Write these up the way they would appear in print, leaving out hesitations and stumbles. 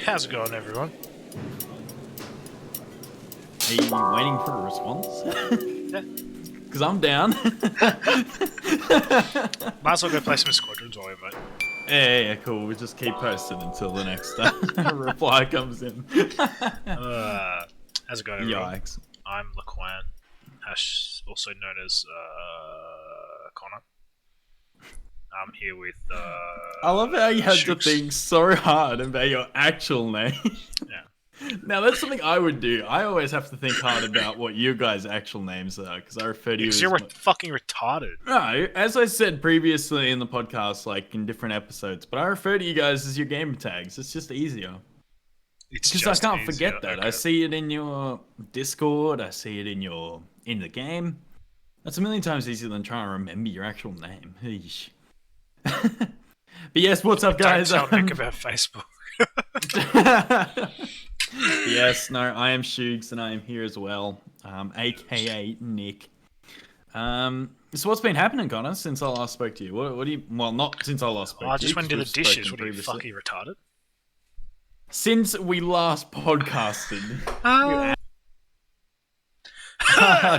How's it going, everyone? Are you waiting for a response? Yeah. Because I'm down. Might as well go play some Squadrons while we vote. Yeah, cool. We'll just keep posting until the next reply comes in. How's it going, everyone? Yikes. I'm Laquan, also known as Connor. I'm here with. I love how you had to Shooks. think so hard about your actual name. Yeah. Now, that's something I would do. I always have to think hard about what you guys' actual names are, because I refer to you Because as... you're fucking retarded. No, as I said previously in the podcast, like in different episodes, but I refer to you guys as your gamer tags. It's just easier. It's Because I just can't easier. forget that. Okay. I see it in your Discord. I see it in the game. That's a million times easier than trying to remember your actual name. Eesh. But yes, what's up, guys? Don't tell Nick about Facebook. Yes, no, I am Shoogs and I am here as well, aka Nick. So what's been happening, Connor, since I last spoke to you? What do you? Well, not since I last spoke to you. I just went to the 'cause we've dishes. spoken What are you, previously. fucking retarded? Since we last podcasted.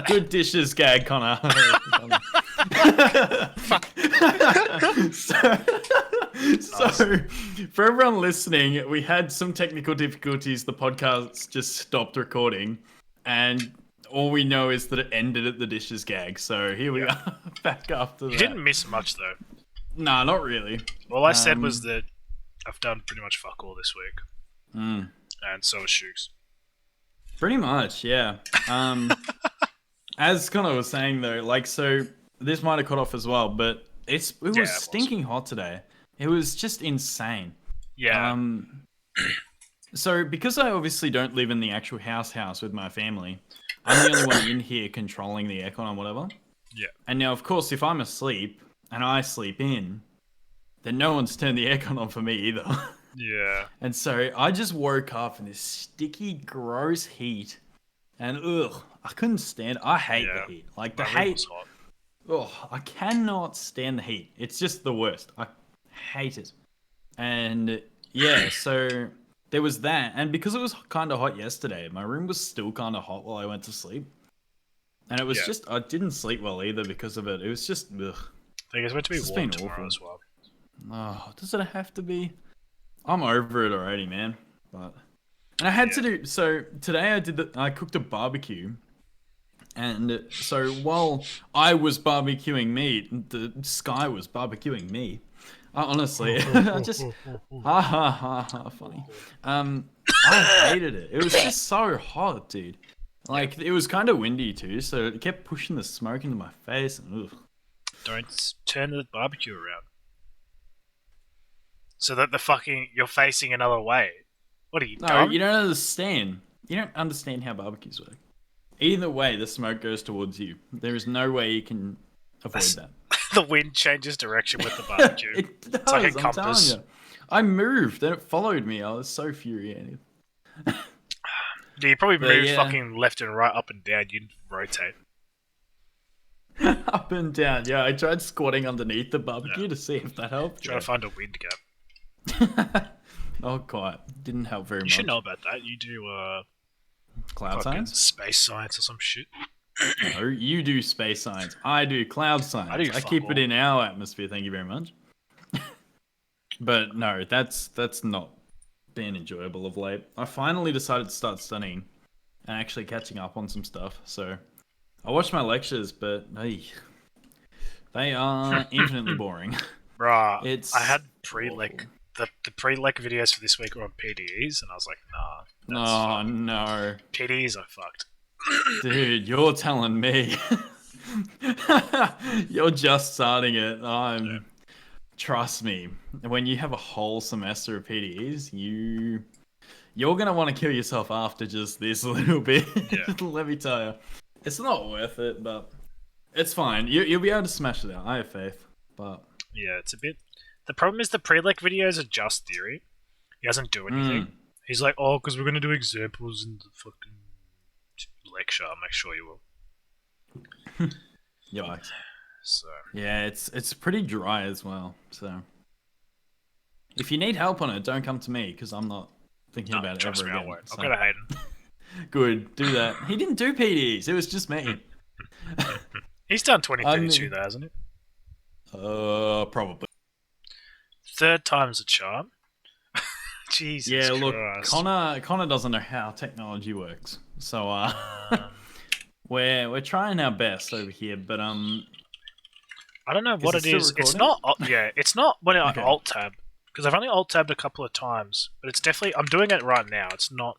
Good dishes gag, Connor. so, for everyone listening, we had some technical difficulties. The podcast just stopped recording, and all we know is that it ended at the dishes gag. So here we are, back after that. You didn't miss much, though. Nah, not really. All I said was that I've done pretty much fuck all this week. Mm. And so has Shooks. Pretty much, yeah. As Connor was saying though, like, so this might have cut off as well, but it was stinking hot today. It was just insane. Yeah. So because I obviously don't live in the actual house with my family, I'm the only one in here controlling the aircon or whatever. Yeah. And now, of course, if I'm asleep and I sleep in, then no one's turned the aircon on for me either. Yeah. And so I just woke up in this sticky, gross heat. And I couldn't stand it. I hate the heat. Like, the room heat. was hot. Oh, I cannot stand the heat. It's just the worst. I hate it. And yeah, so there was that. And because it was kind of hot yesterday, my room was still kind of hot while I went to sleep. And it was just, I didn't sleep well either because of it. It was just, ugh. I think it's meant to be warm tomorrow as well. Oh, does it have to be? I'm over it already, man. But... And I had to do, so today I cooked a barbecue, and so while I was barbecuing meat, the sky was barbecuing me. Honestly, I just, funny. I hated it. It was just so hot, dude. Like, it was kind of windy too, so it kept pushing the smoke into my face, and ugh. Don't turn the barbecue around. So that you're facing another way. What are you doing? No, you don't understand. You don't understand how barbecues work. Either way, the smoke goes towards you. There is no way you can avoid that. The wind changes direction with the barbecue. It does, it's like a compass. I'm telling you. I moved and it followed me. I was so furiated. Do you probably move fucking left and right, up and down? You'd rotate. Up and down. Yeah, I tried squatting underneath the barbecue to see if that helped. Trying to find a wind gap. Oh, quite. Didn't help very much. You should know about that. You do cloud science? Space science or some shit. No, you do space science. I do cloud science. I keep it in our atmosphere, thank you very much. But no, that's not been enjoyable of late. I finally decided to start studying and actually catching up on some stuff. So I watched my lectures, but they are infinitely boring. Bruh, I had the pre-lec videos for this week were on PDEs, and I was like, nah. No. PDEs are fucked. Dude, you're telling me. You're just starting it. Trust me, when you have a whole semester of PDEs, you're going to want to kill yourself after just this little bit. Yeah. Let me tell you. It's not worth it, but it's fine. You'll be able to smash it out. I have faith. But yeah, it's a bit... The problem is the pre-lec videos are just theory. He doesn't do anything. He's like, oh, because we're going to do examples in the fucking lecture. Make sure you will. Yikes. So yeah, it's pretty dry as well. So if you need help on it, don't come to me because I'm not thinking No, about it trust ever me, I again. won't. I'll So. go to Hayden. Good, do that. He didn't do PDs. It was just me. He's done 2032 I mean, though, hasn't he? probably. Third time's a charm. Jesus Yeah, look, Christ. Connor doesn't know how technology works, so Um, we're trying our best over here, but I don't know is what it it still is. It's recording? not. Yeah, it's not when I Okay. alt tab because I've only alt tabbed a couple of times, but it's definitely. I'm doing it right now. It's not.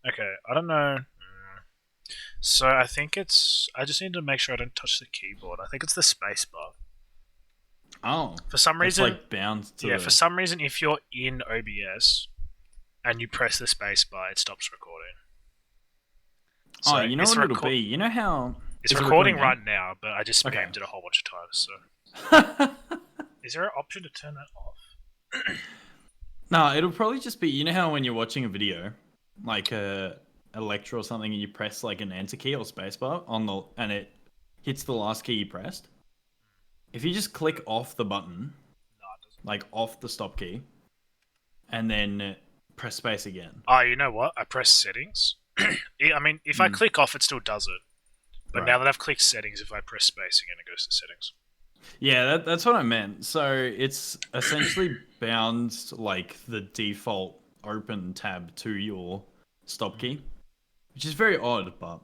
Okay, I don't know. So I think it's. I just need to make sure I don't touch the keyboard. I think it's the space bar. Oh, For some it's reason, like bound to yeah. the. For some reason, if you're in OBS and you press the space bar, it stops recording. Oh, So you know what it'll be. You know how it's is it recording now? right now, but I just Okay. spammed it a whole bunch of times. So is there an option to turn that off? No, it'll probably just be. You know how when you're watching a video, like a lecture or something, and you press like an enter key or spacebar on the, and it hits the last key you pressed. If you just click off the button, No, it doesn't. like off the stop key, and then press space again. Oh, you know what? I press settings. I mean, if I click off, it still does it. But Right. now that I've clicked settings, if I press space again, it goes to settings. Yeah, that's what I meant. So it's essentially bound like the default open tab to your stop key, which is very odd, but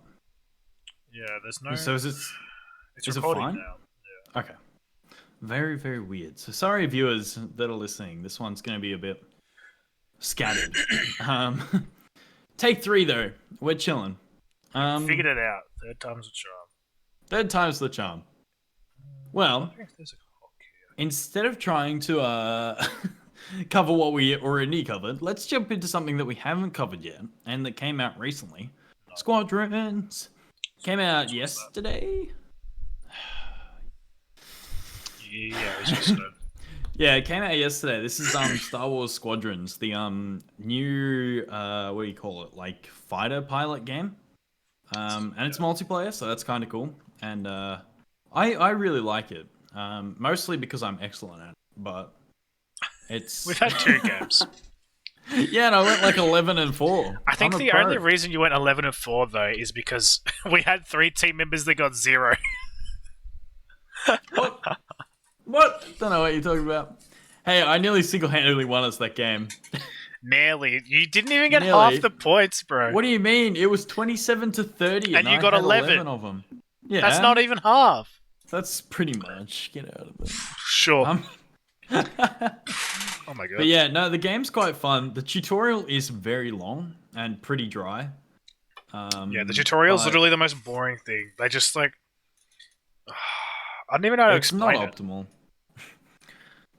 Yeah, there's no. so is It's it recording fine? now. Okay. Very, very weird. So sorry viewers that are listening. This one's gonna be a bit scattered. Take 3 though. We're chilling. Figured it out. Third time's a charm. Third time's the charm. Well, If there's a hotkey. instead of trying to cover what we already covered, let's jump into something that we haven't covered yet and that came out recently. Squadrons came out yesterday. Yeah, it's just Yeah, it came out yesterday. This is Star Wars Squadrons, the new what do you call it? Like fighter pilot game. And it's multiplayer, so that's kind of cool. And I really like it. Mostly because I'm excellent at it, but it's We've had 2 games. yeah, and I went like 11-4. I think I'm a the pro. only reason you went 11-4 though is because we had 3 team members that got 0. What? Don't know what you're talking about. Hey, I nearly single-handedly won us that game. Nearly. You didn't even get Nearly. half the points, bro. What do you mean? It was 27-30, And you I got had 11 of them. Yeah, That's not even half. That's pretty much. Get out of there. Sure. Oh my god. But yeah, no, the game's quite fun. The tutorial is very long and pretty dry. Yeah, the tutorial's literally the most boring thing. They just like I don't even know how to it's explain not it. optimal.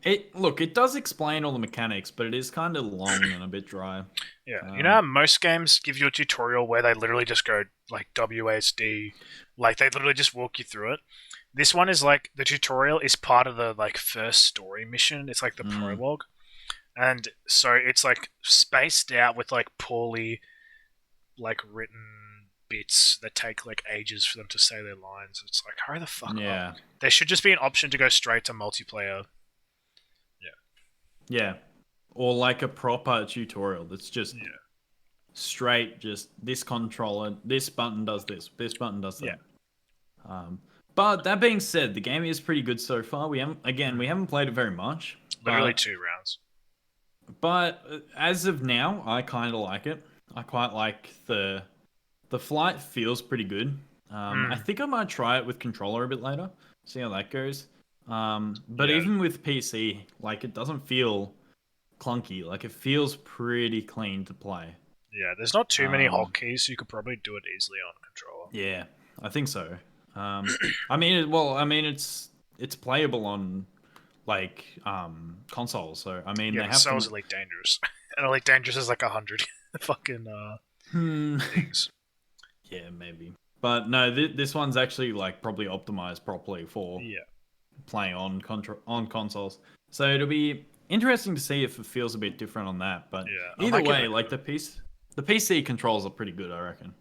It does explain all the mechanics, but it is kind of long and a bit dry. Yeah, you know how most games give you a tutorial where they literally just go like WASD, like they literally just walk you through it. This one is like the tutorial is part of the like first story mission. It's like the prologue, and so it's like spaced out with like poorly like written bits that take like ages for them to say their lines. It's like hurry the fuck up. There should just be an option to go straight to multiplayer. Yeah. Or like a proper tutorial that's just straight, just this controller, this button does this button does that. Yeah. But that being said, the game is pretty good so far. We haven't played it very much. Literally 2 rounds. But as of now, I kind of like it. I quite like the flight feels pretty good. I think I might try it with controller a bit later, see how that goes. But even with PC, like it doesn't feel clunky. Like it feels pretty clean to play. Yeah, there's not too many hotkeys, so you could probably do it easily on controller. Yeah, I think so. I mean, it's playable on like consoles. So I mean, Yeah, they but have so is Elite Dangerous, and Elite Dangerous is like 100 fucking things. Yeah, maybe. But no, this one's actually like probably optimized properly for playing on consoles. So it'll be interesting to see if it feels a bit different on that. But either way, like the PC controls are pretty good, I reckon.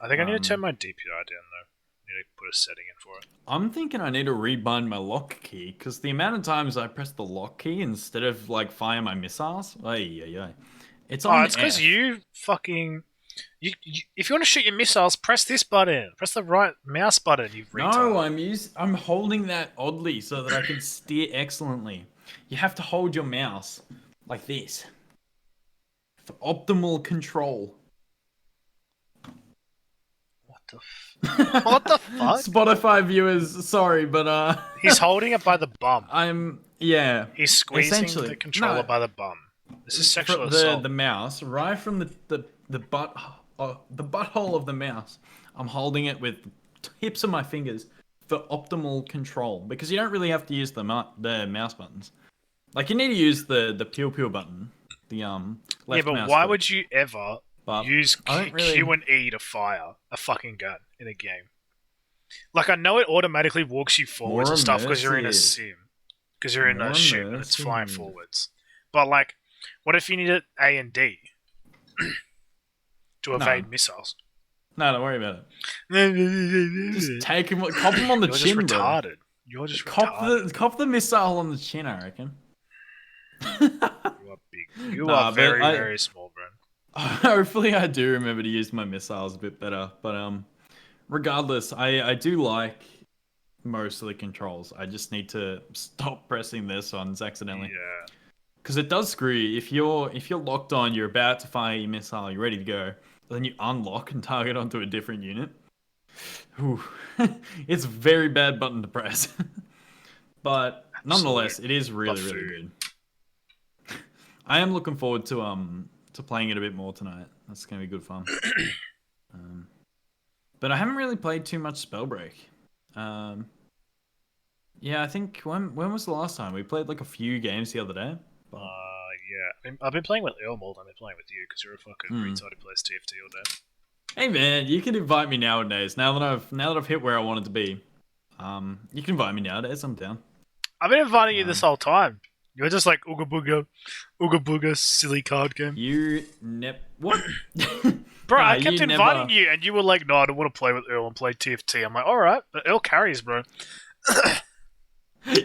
I think I need to turn my DPI down though. I need need to put a setting in for it. I'm thinking I need to rebind my lock key because the amount of times I press the lock key instead of like fire my missiles, it's on it's because F. you fucking. If you want to shoot your missiles, press this button. Press the right mouse button. You retard. I'm holding that oddly so that I can steer excellently. You have to hold your mouse like this for optimal control. What the fuck? Spotify viewers, sorry, but he's holding it by the bum. He's squeezing the controller by the bum. This is sexual assault. The mouse, right from the butthole of the mouse. I'm holding it with tips of my fingers for optimal control because you don't really have to use the mouse buttons. Like you need to use the pew button, the left but mouse why click. would you ever use Q and E to fire a fucking gun in a game? Like I know it automatically walks you forwards and stuff because you're in a sim, because you're in a ship and it's flying forwards. But like, what if you needed A and D to evade missiles? No, don't worry about it. Just take him, cop him on the chin, just retarded. bro. You're just retarded. Cop the missile on the chin, I reckon. You are big. You are very, very small, bro. Hopefully I do remember to use my missiles a bit better. But regardless, I do like most of the controls. I just need to stop pressing this ones accidentally. Yeah. Because it does screw you. If you're locked on, you're about to fire your missile, you're ready to go. Then you unlock and target onto a different unit. Whew. It's a very bad button to press. But nonetheless, it is really, really good. I am looking forward to playing it a bit more tonight. That's going to be good fun. But I haven't really played too much Spellbreak. Yeah, I think when was the last time? We played like a few games the other day. But... yeah. I've been playing with Earl more than I've been playing with you because you're a fucking retard who plays TFT all day. Hey man, you can invite me nowadays. Now that I've hit where I wanted to be, you can invite me nowadays. I'm down. I've been inviting you this whole time. You're just like ooga booga, silly card game. What? Bro, I kept inviting you, and you were like, "No, I don't want to play with Earl and play TFT." I'm like, "All right, but Earl carries, bro."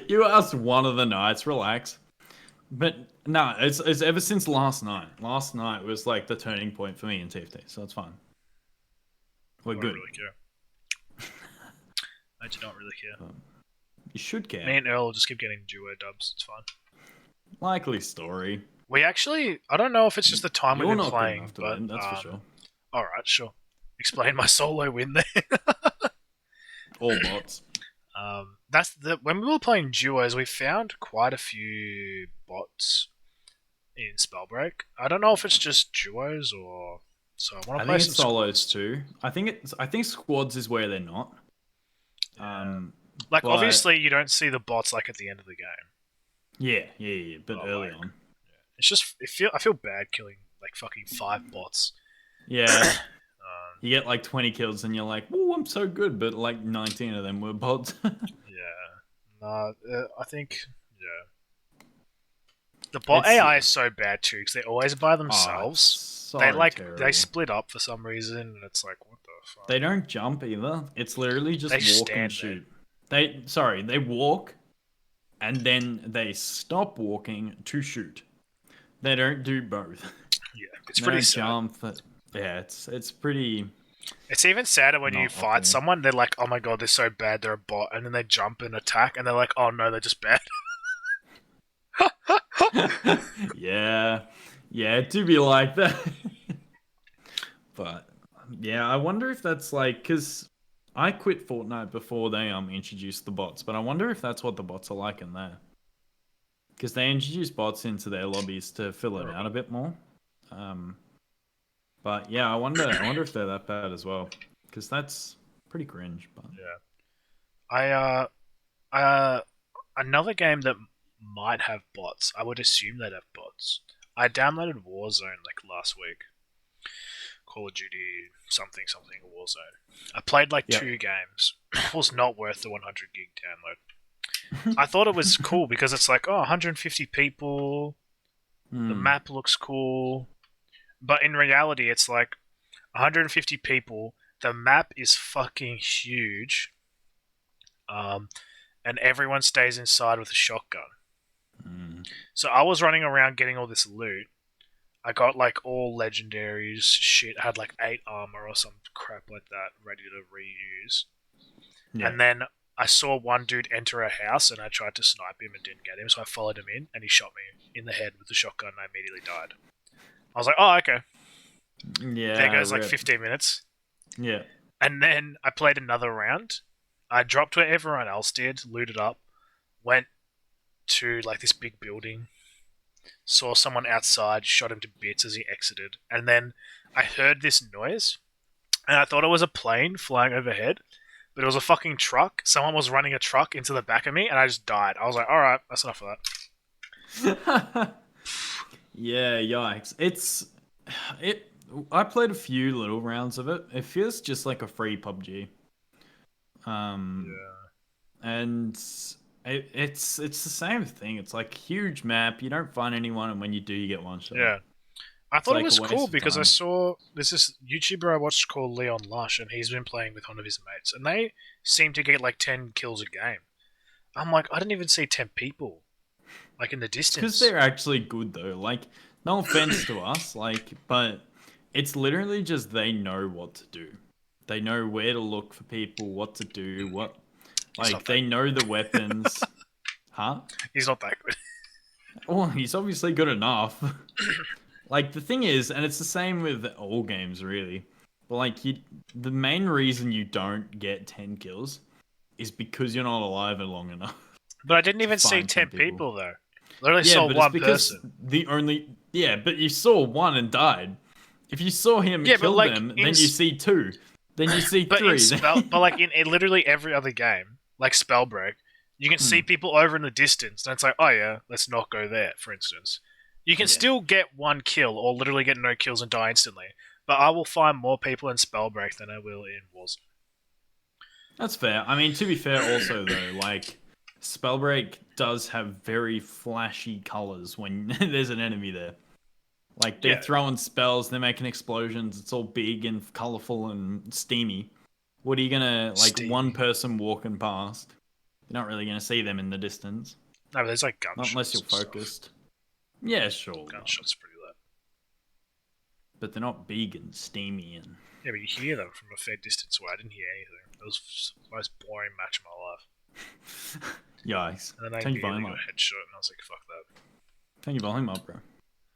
You asked one of the nights. Relax. But no, it's ever since last night. Last night was like the turning point for me in TFT, so it's fine. We're good. I don't really care. I do not really care. You should care. Me and Earl will just keep getting duo dubs. It's fine. Likely story. We actually, I don't know if it's just the time we've been playing, but win, that's for sure. All right, sure. Explain my solo win there. All bots. When we were playing duos, we found quite a few bots in Spellbreak. I don't know if it's just duos or so. I want to play some solos too. I think squads is where they're not. Like obviously you don't see the bots like at the end of the game. Yeah, but early on. Yeah. It's just I feel bad killing like fucking 5 bots. Yeah. You get like 20 kills and you're like, "Oh, I'm so good," but like 19 of them were bots. I think the bot AI is so bad too because they're always by themselves. They split up for some reason, and it's like, what the fuck? They don't jump either. It's literally just walk and shoot. They walk, and then they stop walking to shoot. They don't do both. Yeah, it's pretty sad. Jump. Yeah, it's pretty. It's even sadder when you fight someone. They're like, "Oh my god, they're so bad. They're a bot," and then they jump and attack, and they're like, "Oh no, they're just bad." Yeah, it do be like that. But yeah, I wonder if that's like because I quit Fortnite before they introduced the bots, but I wonder if that's what the bots are like in there. Because they introduced bots into their lobbies to fill it out a bit more. But yeah, I wonder if they're that bad as well. Because that's pretty cringe. But yeah, another game that might have bots. I would assume they'd have bots. I downloaded Warzone like last week. Call of Duty something Warzone. I played like 2 games. It was not worth the 100 gig download. I thought it was cool because it's like 150 people. The map looks cool, but in reality, it's like 150 people the map is fucking huge. And everyone stays inside with a shotgun. So I was running around getting all this loot. I got like all legendaries, shit, had like 8 armor or some crap like that ready to reuse. Yeah. And then I saw one dude enter a house and I tried to snipe him and didn't get him, so I followed him in and he shot me in the head with the shotgun and I immediately died. I was like, oh, okay. Yeah. There goes like 15 minutes. Yeah. And then I played another round. I dropped where everyone else did, looted up, went to like this big building, saw someone outside, shot him to bits as he exited, and then I heard this noise, and I thought it was a plane flying overhead, but it was a fucking truck. Someone was running a truck into the back of me, and I just died. I was like, alright, that's enough of that. Yeah, yikes. I played a few little rounds of it. It feels just like a free PUBG. And it's the same thing. It's like huge map. You don't find anyone, and when you do, you get one shot. Yeah. I thought like it was cool because time. I saw this YouTuber I watched called Leon Lush, and he's been playing with one of his mates, and they seem to get like 10 kills a game. I'm like, I didn't even see 10 people, like in the distance. Because they're actually good though. Like, no offense to us, like, but it's literally just they know what to do. They know where to look for people, what to do, what. Like, they know the weapons. Huh? He's not that good. Well, he's obviously good enough. Like, the thing is, and it's the same with all games, really. But, like, the main reason you don't get 10 kills is because you're not alive long enough. But I didn't even see 10 people, though. Literally saw one person. But you saw one and died. If you saw him kill them, then you see 2. Then you see 3. But like in literally every other game, like Spellbreak, you can see people over in the distance, and it's like, oh yeah, let's not go there, for instance. You can still get 1 kill, or literally get no kills and die instantly, but I will find more people in Spellbreak than I will in Warzone. That's fair. I mean, to be fair also, though, like, Spellbreak does have very flashy colours when there's an enemy there. Like, they're throwing spells, they're making explosions, it's all big and colourful and steamy. What are you gonna, like, one person walking past? You're not really gonna see them in the distance. No, but there's like gunshots. Not unless you're focused. Yeah, sure. Gunshots pretty loud. But they're not big and steamy and... Yeah, but you hear them from a fair distance away. I didn't hear anything. It was the most boring match of my life. Yikes. And then I immediately got a headshot, and I was like, fuck that. Turn your volume up, bro.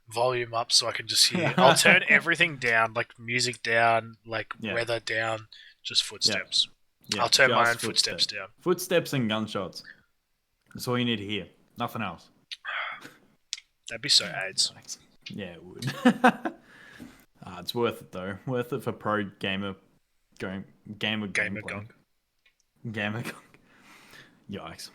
Volume up so I can just hear. I'll turn everything down, like music down, like weather down, just footsteps. Yeah, I'll turn my own footsteps down. Footsteps and gunshots. That's all you need to hear. Nothing else. That'd be so AIDS. Yeah, it would. It's worth it though. Worth it for pro gamer gamer gunk. Yikes.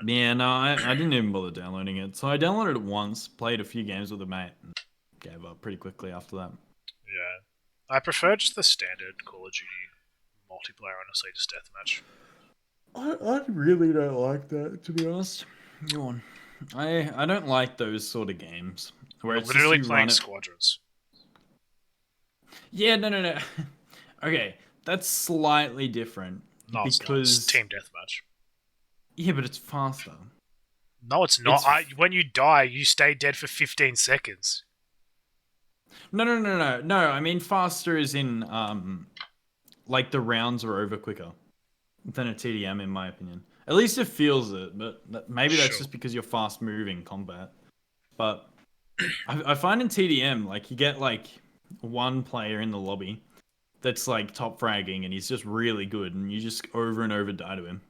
Yeah, no, I didn't even bother downloading it. So I downloaded it once, played a few games with a mate, and gave up pretty quickly after that. Yeah. I prefer just the standard Call of Duty multiplayer, honestly, just deathmatch. I really don't like that, to be honest. Go on. I don't like those sort of games. Where it's literally playing Squadrons. Yeah, no. Okay, that's slightly different. No, because it's team deathmatch. Yeah, but it's faster. No, it's not. When you die, you stay dead for 15 seconds. No. I mean, faster is in, like, the rounds are over quicker than a TDM, in my opinion. At least it feels it, but maybe that's just because you're fast-moving combat. But I find in TDM, like, you get, like, one player in the lobby that's, like, top fragging, and he's just really good, and you just over and over die to him.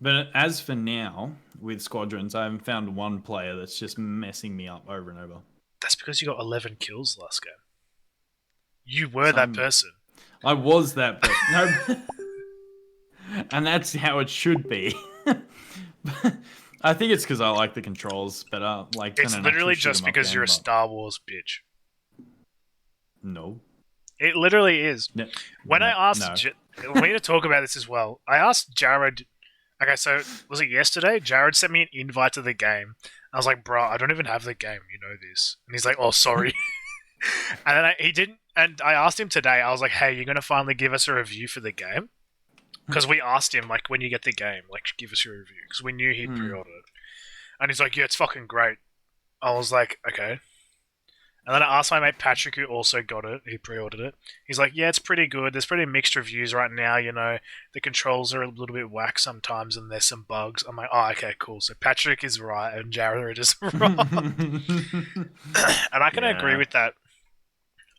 But as for now, with Squadrons, I haven't found one player that's just messing me up over and over. That's because you got 11 kills last game. You were that person. I was that person. No. And that's how it should be. I think it's because I like the controls better. Like, it's literally just because you're a Star Wars bitch. No. It literally is. No. When I asked... we need to talk about this as well. I asked Jared... Okay, so was it yesterday? Jared sent me an invite to the game. I was like, bro, I don't even have the game. You know this. And he's like, oh, sorry. And then he didn't... And I asked him today. I was like, "Hey, you're gonna finally give us a review for the game?" Because we asked him like, when you get the game, like, give us your review, because we knew he'd pre-ordered it. And he's like, "Yeah, it's fucking great." I was like, "Okay." And then I asked my mate Patrick, who also got it. He pre-ordered it. He's like, "Yeah, it's pretty good. There's pretty mixed reviews right now. You know, the controls are a little bit whack sometimes, and there's some bugs." I'm like, "Oh, okay, cool." So Patrick is right, and Jared is wrong, and I can agree Yeah. with that.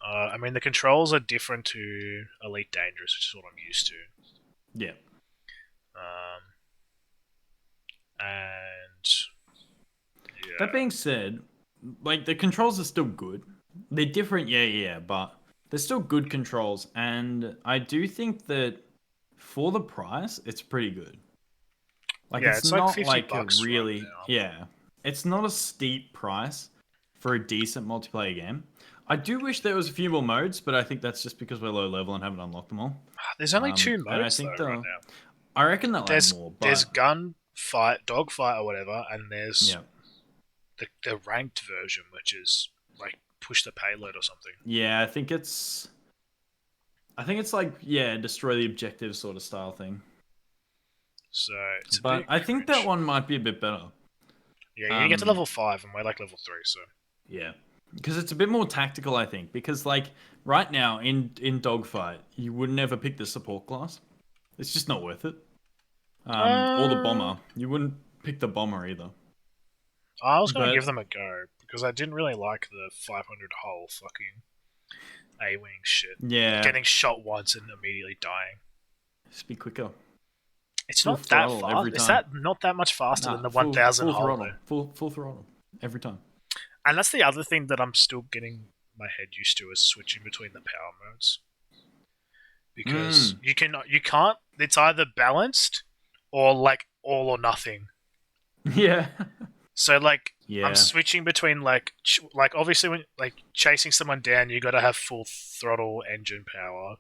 I mean, the controls are different to Elite Dangerous, which is what I'm used to. Yeah. Um, and That yeah, being said, like the controls are still good. They're different, yeah, but they're still good controls, and I do think that for the price, it's pretty good. Like yeah, it's it's like not 50 like a bucks right really, now. yeah, it's not a steep price for a decent multiplayer game. I do wish there was a few more modes, but I think that's just because we're low level and haven't unlocked them all. There's only two And I modes though think right the now. I reckon they'll add more, There's but gun fight, dog fight, or whatever, and there's yeah, the ranked version, which is like push the payload or something. yeah, I think it's like yeah, destroy the objective sort of style thing. So it's a But bit I think that cringe. one might be a bit better. Yeah, you get to Um, level 5, and we're like level 3, so yeah, because it's a bit more tactical. I think because like right now in dogfight, you would never pick the support class. It's just not worth it. Or the uh, bomber. You wouldn't pick the bomber either. I was gonna give But them a go because I didn't really like the 500 hull fucking A-wing shit. yeah, Getting shot once and immediately dying. just be quicker. It's Full not that throttle every fast. Is time. that not that much faster than Nah, the 1000 full hull throttle. though? Full throttle every time. And that's the other thing that I'm still getting my head used to is switching between the power modes because Mm. you can't. It's either balanced or like all or nothing. Yeah. So like I'm Yeah. switching between like obviously when like chasing someone down, you got to have full throttle engine power.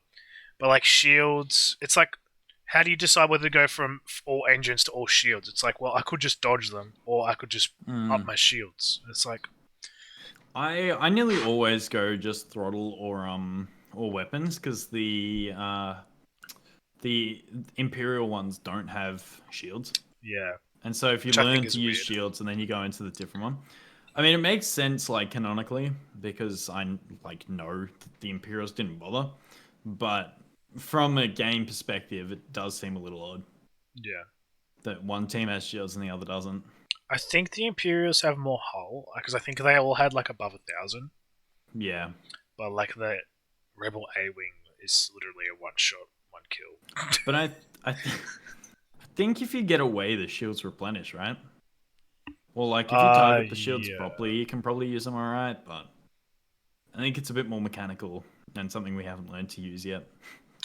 But like shields, it's like how do you decide whether to go from all engines to all shields? It's like, well, I could just dodge them, or I could just up Mm. my shields. It's like, I nearly always go just throttle or weapons because the Imperial ones don't have shields. yeah, And so if you which I think learn to is use weird. shields and then you go into the different one, I mean it makes sense like canonically because I like know that the Imperials didn't bother, but from a game perspective, it does seem a little odd Yeah, that one team has shields and the other doesn't. I think the Imperials have more hull because I think they all had like above 1,000, Yeah, but like the Rebel A wing is literally a one shot, one kill. but I, I think if you get away, the shields replenish, right? Well, like if you target the shields Yeah, properly, you can probably use them all right, but I think it's a bit more mechanical and something we haven't learned to use yet.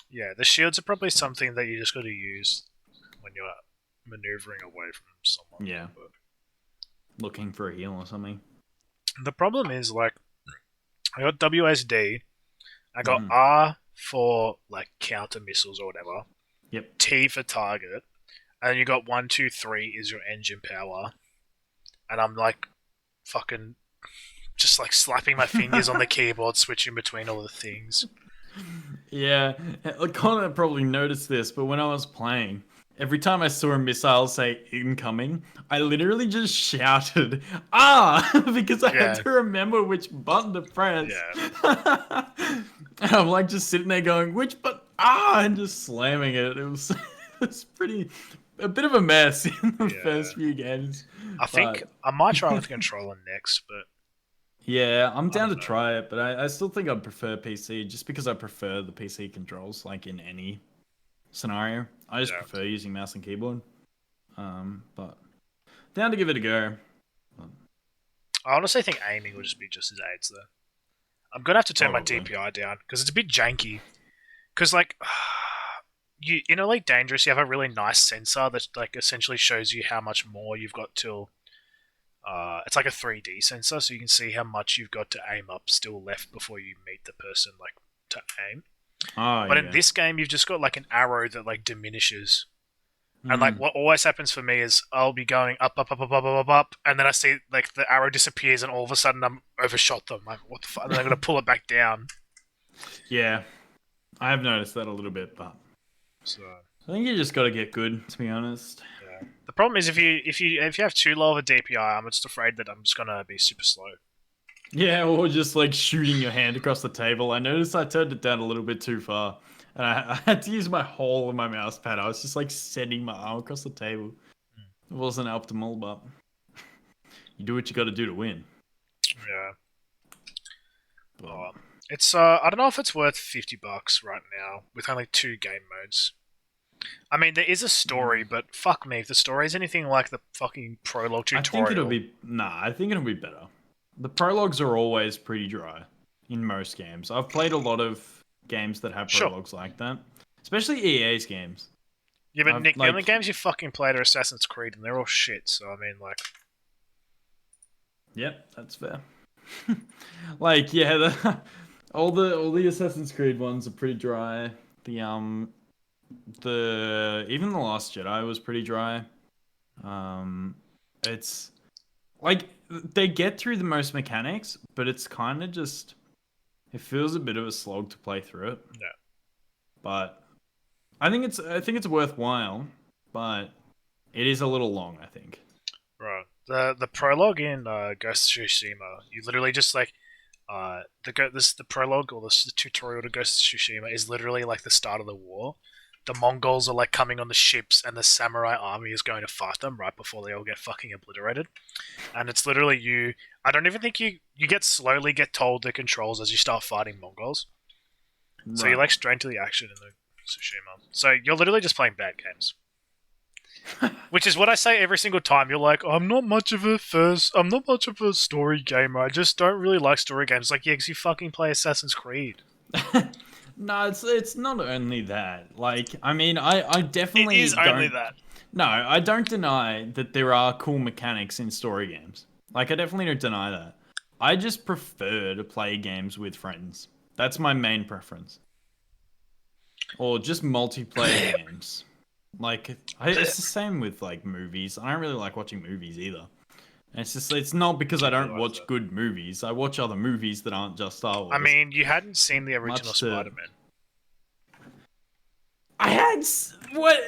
yeah. The shields are probably something that you just got to use when you're maneuvering away from someone. Yeah, But looking for a heal or something. the problem is like I got WSD, I got Mm. R for like counter missiles or whatever, Yep. T for target, and you got 1, 2, 3 is your engine power, and I'm like fucking just like slapping my fingers on the keyboard, switching between all the things. Yeah, Connor probably noticed this, but when I was playing, every time I saw a missile say incoming, I literally just shouted, ah, because I had Yeah, to remember which button to press. yeah, And I'm like just sitting there going, which button? Ah, and just slamming it. It was, it was pretty, a bit of a mess in the yeah. first few games. I think But I might try with the controller next, but yeah, I'm I down don't to know. try it, but I still think I'd prefer PC just because I prefer the PC controls, like in any scenario. I just Yeah, prefer using mouse and keyboard. But down to give it a go. I honestly think aiming would just be just as aids though. I'm gonna have to turn my Probably. DPI down because it's a bit janky. Because like you in Elite Dangerous, you have a really nice sensor that like essentially shows you how much more you've got till. It's like a 3D sensor, so you can see how much you've got to aim up still left before you meet the person like to aim. Oh But in yeah. this game, you've just got like an arrow that like diminishes. And like Mm. what always happens for me is I'll be going up, up, up, up, up, up, up, up, and then I see like the arrow disappears, and all of a sudden I'm overshot them. Like what the fuck? And then I'm gonna pull it back down. Yeah, I have noticed that a little bit, but So I think you just got to get good, to be honest. yeah. The problem is if you have too low of a DPI, I'm just afraid that I'm just gonna be super slow. Yeah, or just like shooting your hand across the table. I noticed I turned it down a little bit too far, and I had to use my whole of my mouse pad. I was just like sending my arm across the table. It wasn't optimal, but you do what you got to do to win. Yeah. But Oh, it's I don't know if it's worth $50 right now with only 2 game modes. I mean, there is a story, but fuck me, if the story is anything like the fucking prologue I think it'll tutorial. be I think it'll be better. The prologues are always pretty dry in most games. I've played a lot of games that have Sure. prologues like that, especially EA's games. Yeah, but I've Nick, the only like, games you fucking played are Assassin's Creed, and they're all shit. So I mean, like, yep, that's fair. Like, yeah, all the Assassin's Creed ones are pretty dry. The even the Last Jedi was pretty dry. Um, it's like they get through the most mechanics, but it's kind of just it feels a bit of a slog to play through it. no. But I think it's worthwhile, but it is a little long, I think. Right. The prologue in Ghost of Tsushima, you literally just like the prologue or the tutorial to Ghost of Tsushima is literally like the start of the war. The Mongols are like coming on the ships, and the samurai army is going to fight them right before they all get fucking obliterated. And it's literally you. I don't even think you get told the controls as you start fighting Mongols. So you're Right. like straight to the action in the Tsushima. So you're literally just playing bad games. Which is what I say every single time. You're like, I'm not much of a story gamer. I just don't really like story games. Like, yeah, because you fucking play Assassin's Creed. No, it's not only that. Like, I mean, I It definitely is only don't. that. No, I don't deny that there are cool mechanics in story games. Like, I definitely don't deny that. I just prefer to play games with friends. That's my main preference. Or just multiplayer games. Like, it's the same with like movies. I don't really like watching movies either. And it's not because I Didn't don't realize watch that. good movies. I watch other movies that aren't just Star I Wars. mean, you hadn't seen the original Much to Spider-Man. I had what?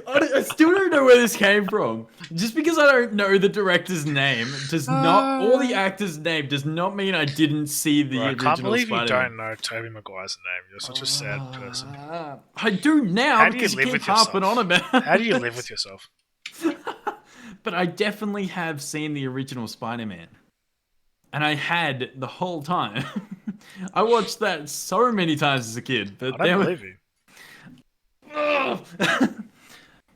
I still don't know where this came from. Just because I don't know the director's name does not, or the actor's name does not mean I didn't see Bro, the I can't original believe you Spider-Man. don't know Tobey Maguire's name. You're such a sad person. I do now How do you because you live keep with harping on yourself? How about do you live it. with yourself? But I definitely have seen the original Spider-Man. And I had the whole time. I watched that so many times as a kid, I but don't there were. believe you.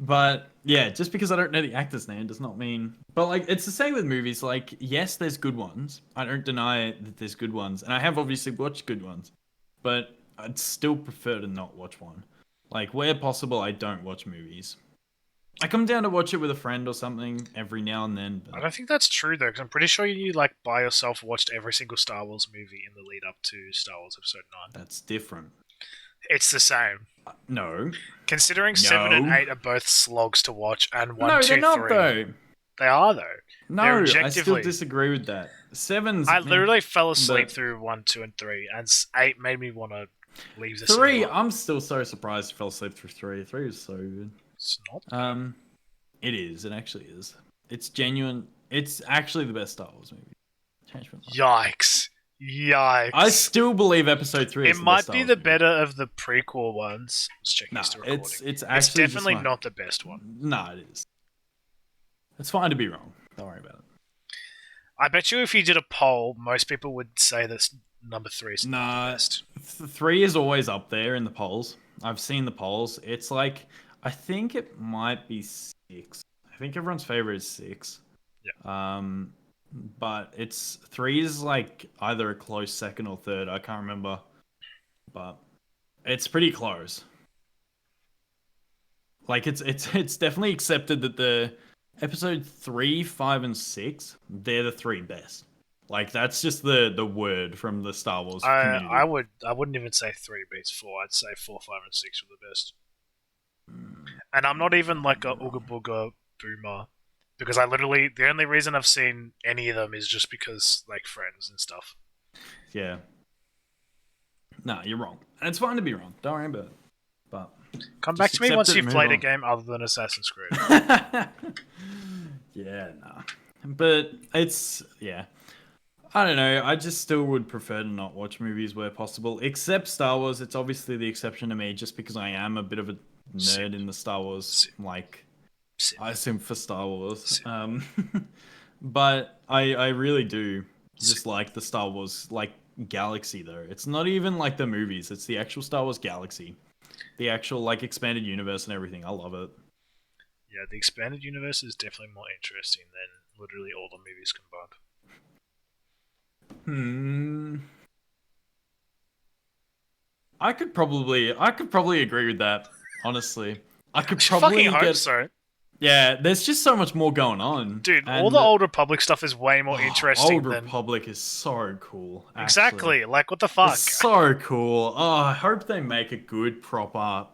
But yeah, just because I don't know the actor's name does not mean. But like, it's the same with movies. Like, yes, there's good ones. I don't deny that there's good ones, and I have obviously watched good ones. But I'd still prefer to not watch one. Like, where possible, I don't watch movies. I come down to watch it with a friend or something every now and then. I But don't think that's true though, because I'm pretty sure you like by yourself watched every single Star Wars movie in the lead up to Star Wars Episode 9. that's different. It's the same. No, Considering 7 and no, 8 are both slogs to watch, and one, no, they're 2, not 3, though. they are though. They're No, I still objectively. disagree with that. Seven's I meh, literally fell asleep but through 1, 2, and 3, and 8 made me want to leave the three, cinema. I'm still so surprised I fell asleep through three. Three is so good. It's not good. It is. It actually is. It's genuine. It's actually the best Star Wars movie. Change my mind. Yikes. Yikes. I still believe Episode Three It is the best might Star be Wars the movie. better of the prequel ones. Let's check Nah, history recording. it's It's actually definitely just not the best one. Nah, it is. It's fine to be wrong. Don't worry about it. I bet you if you did a poll, most people would say that number 3 is not the Nah, best. three is always up there in the polls. I've seen the polls. It's like I think it might be six. I think everyone's favorite is six. Yeah. But it's three is like either a close second or third. I can't remember, but it's pretty close. Like it's definitely accepted that the episode 3, 5, and 6 they're the three best. Like that's just the word from the Star Wars I community. wouldn't even say 3 beats 4. I'd say 4, 5, and 6 were the best. And I'm not even like a ooga booga boomer because I literally the only reason I've seen any of them is just because like friends and stuff. Yeah. No, you're wrong. And it's fine to be wrong. Don't worry about it. But Come back just to me accept once it you've and played a move game other than Assassin's Creed. on. Yeah, nah. But it's, yeah. I don't know. I just still would prefer to not watch movies where possible, except Star Wars. It's obviously the exception to me, just because I am a bit of a nerd in the Star Wars. Like, I assume for Star Wars. But I really do just like the Star Wars like galaxy though. It's not even like the movies. It's the actual Star Wars galaxy, the actual like expanded universe and everything. I love it. Yeah, the expanded universe is definitely more interesting than literally all the movies combined. I could probably agree with that. Honestly, I could Fucking probably hope get. so. Yeah, there's just so much more going on. Dude, all And the Old Republic stuff is way more interesting Old than... Republic is so cool. Actually. Exactly, like what the fuck? It's so cool. Oh, I hope they make a good proper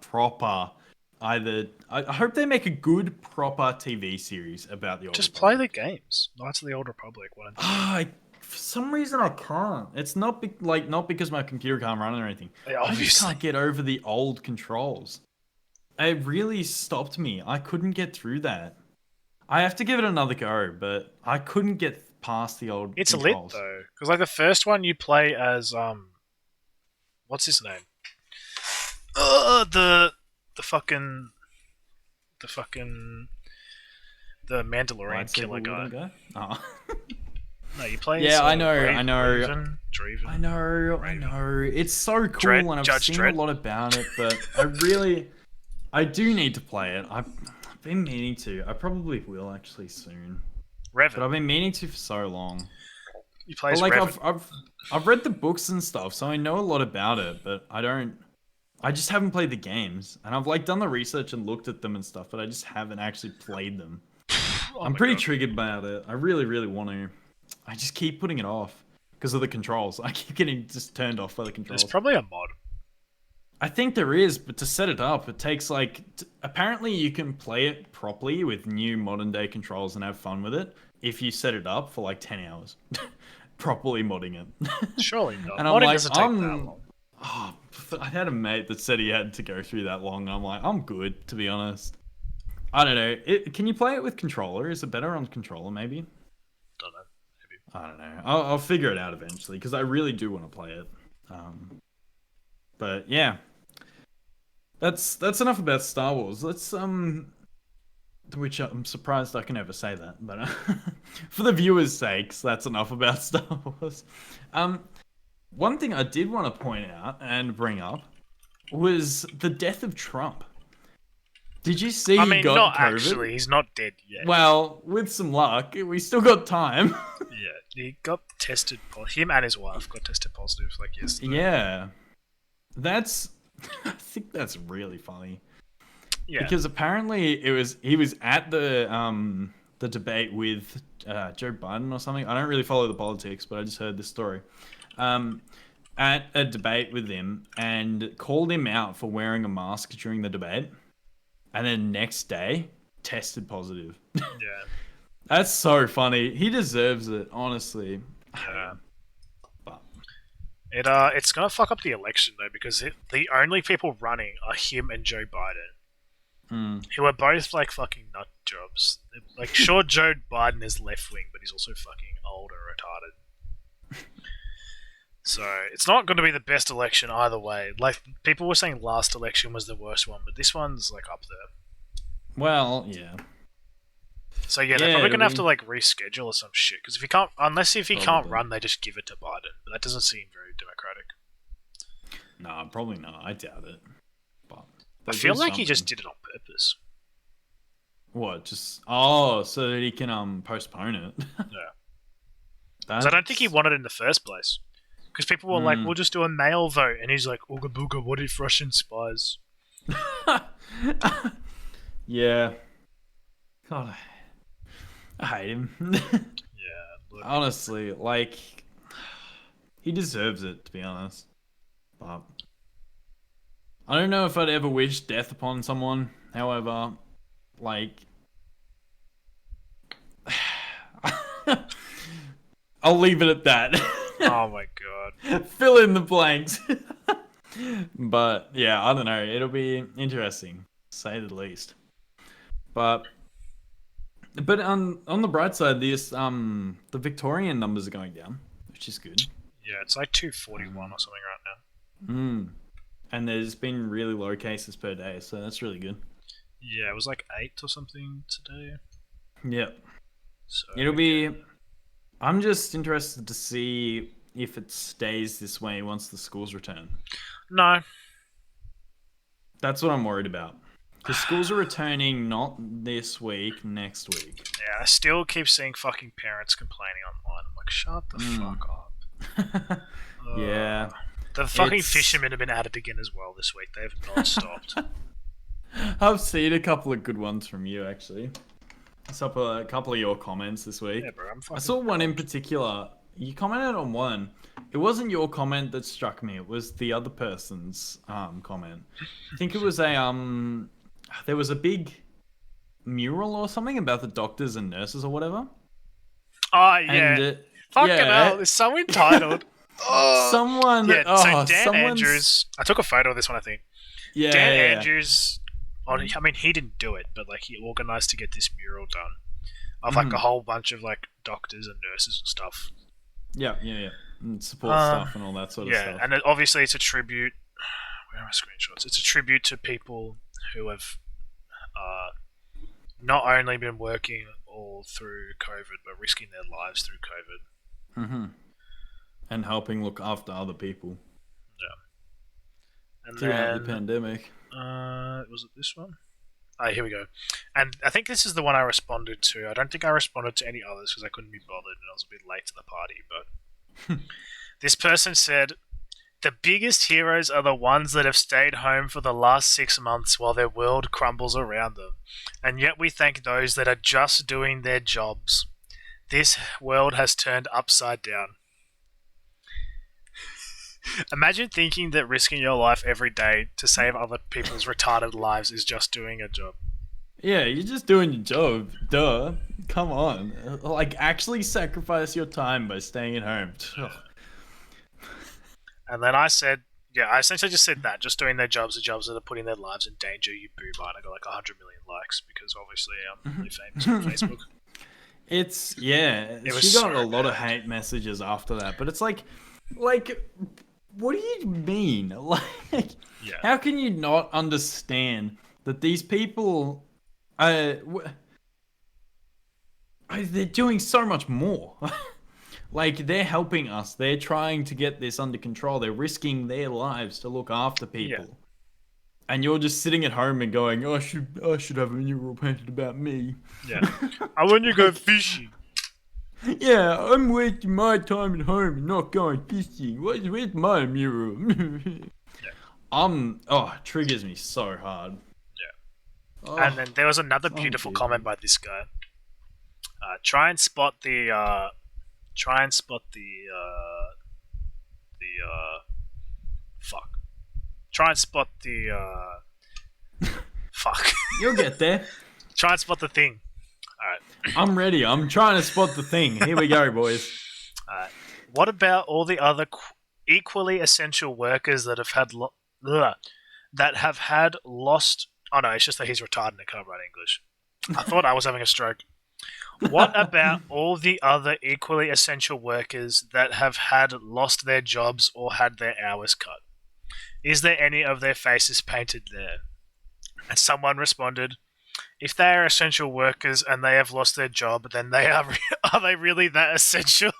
either I hope they make a good proper TV series about the Old Just Republic. play the games. Knights of the Old Republic. Why don't you? For some reason I can't. It's not not because my computer can't run it or anything. Yeah, I just obviously. can't get over the old controls. It really stopped me. I couldn't get through that. I have to give it another go, but I couldn't get past the old It's controls. lit though, because like the first one you play as what's his name? The fucking the Mandalorian killer guy. Go? Oh. No, you play. Yeah, as, I know. Draven. I know. It's so cool, Dredd, and I've Judge seen Dredd. a lot about it, but I do need to play it. I've been meaning to. I probably will actually soon. Revan. But I've been meaning to for so long. You play But as like Revan. I've read the books and stuff, so I know a lot about it, but I just haven't played the games. And I've like done the research and looked at them and stuff, but I just haven't actually played them. I'm pretty triggered about it. I really, really want to. I just keep putting it off because of the controls. I keep getting just turned off by the controls. There's probably a mod. I think there is, but to set it up, it takes like... apparently you can play it properly with new modern day controls and have fun with it if you set it up for like 10 hours. Properly modding it. Surely not. And Modding doesn't take that long. Oh, I had a mate that said he had to go through that long, and I'm like, I'm good, to be honest. I don't know. Can you play it with controller? Is it better on controller, maybe? Don't know. Maybe. I don't know. I'll figure it out eventually, because I really do want to play it. But yeah, that's enough about Star Wars. Let's which I'm surprised I can ever say that, but for the viewers' sakes, that's enough about Star Wars. One thing I did want to point out and bring up was the death of Trump. Did you see he got not COVID? actually. He's not dead yet. Well, with some luck, we still got time. Yeah, he got tested. Him and his wife got tested positive like yesterday. Yeah, I think that's really funny. Yeah, because apparently he was at the debate with Joe Biden or something. I don't really follow the politics, but I just heard this story. At a debate with him and called him out for wearing a mask during the debate, and then next day tested positive. yeah. That's so funny. He deserves it, honestly. Yeah. But It's gonna fuck up the election though, because the only people running are him and Joe Biden, who are both like fucking nut jobs. Like, sure, Joe Biden is left wing, but he's also fucking old and retarded. So it's not going to be the best election either way. Like, people were saying last election was the worst one, but this one's like up there. well, yeah. So yeah, they're probably gonna have to like reschedule or some shit. Because if he can't run, they just give it to Biden. But that doesn't seem very democratic. No, probably not. I doubt it. But I feel like he just did it on purpose. What? Just so that he can postpone it. Yeah. Because I don't think he wanted it in the first place. Because people were like, "We'll just do a mail vote," and he's like, "Ooga booga, what if Russian spies?" Yeah. God, I hate him. Yeah. Look. Honestly, like, he deserves it, to be honest. But I don't know if I'd ever wish death upon someone. However, like, I'll leave it at that. Oh my god. Fill in the blanks. But yeah, I don't know. It'll be interesting, to say the least. But on the bright side, the Victorian numbers are going down, which is good. Yeah, it's like 241 Um, or something right now. mm, and there's been really low cases per day, so that's really good. Yeah, it was like 8 or something today. Yep. So It'll be. I'm just interested to see if it stays this way once the schools return. no. That's what I'm worried about. Because schools are returning not this week, next week. Yeah, I still keep seeing fucking parents complaining online. I'm like, shut the fuck up. Yeah. The fucking It's- fishermen have been at it again as well this week. They have not stopped. I've seen a couple of good ones from you, actually. I saw a couple of your comments this week. Yeah, bro, I'm fucking. I saw one in particular. You commented on one. It wasn't your comment that struck me. It was the other person's comment. I think it was a there was a big mural or something about the doctors and nurses or whatever. Oh, yeah. And Fucking yeah, hell, it's so entitled. someone. Yeah, oh, so Dan someone's- Andrews. I took a photo of this one, I think. Yeah, Dan yeah, yeah. Andrews. I mean, he didn't do it, but like he organized to get this mural done of like a whole bunch of like doctors and nurses and stuff. Yeah, yeah, yeah. And support stuff and all that sort of Yeah, stuff. and obviously it's a tribute. Where are my screenshots? It's a tribute to people who have not only been working all through COVID, but risking their lives through COVID. And helping look after other people And throughout then, the pandemic. was it this one? Oh, here we go. And I think this is the one I responded to. I don't think I responded to any others because I couldn't be bothered and I was a bit late to the party. But this person said, "The biggest heroes are the ones that have stayed home for the last 6 months while their world crumbles around them. And yet we thank those that are just doing their jobs. This world has turned upside down." Imagine thinking that risking your life every day to save other people's retarded lives is just doing a job. Yeah, you're just doing your job. Duh. Come on. Like, actually sacrifice your time by staying at home. And then I said, yeah, I essentially just said that, just doing their jobs, the jobs that are putting their lives in danger, you boomer. And I got like 100 million likes because obviously I'm really famous on Facebook. It's, yeah. It was She got so a lot of bad. hate messages after that. But it's like, what do you mean? Like, Yeah. how can you not understand that these people they're doing so much more? Like, they're helping us. They're trying to get this under control. They're risking their lives to look after people. Yeah. And you're just sitting at home and going, I should have a mural painted about me. Yeah. I want you to go fishing. Yeah, I'm wasting my time at home and not going fishing. Where's my mural? It triggers me so hard. Yeah. Oh, And then there was another beautiful comment by this guy. Try and spot the fuck. Try and spot the fuck. you'll get there. Try and spot the thing. Alright. I'm ready. I'm trying to spot the thing. Here we go, boys. What about all the other equally essential workers that have had lost? Oh no, it's just that he's retarded and can't write English. I thought I was having a stroke. What about all the other equally essential workers that have lost their jobs or had their hours cut? Is there any of their faces painted there? And someone responded, "If they are essential workers and they have lost their job, then they are they really that essential?"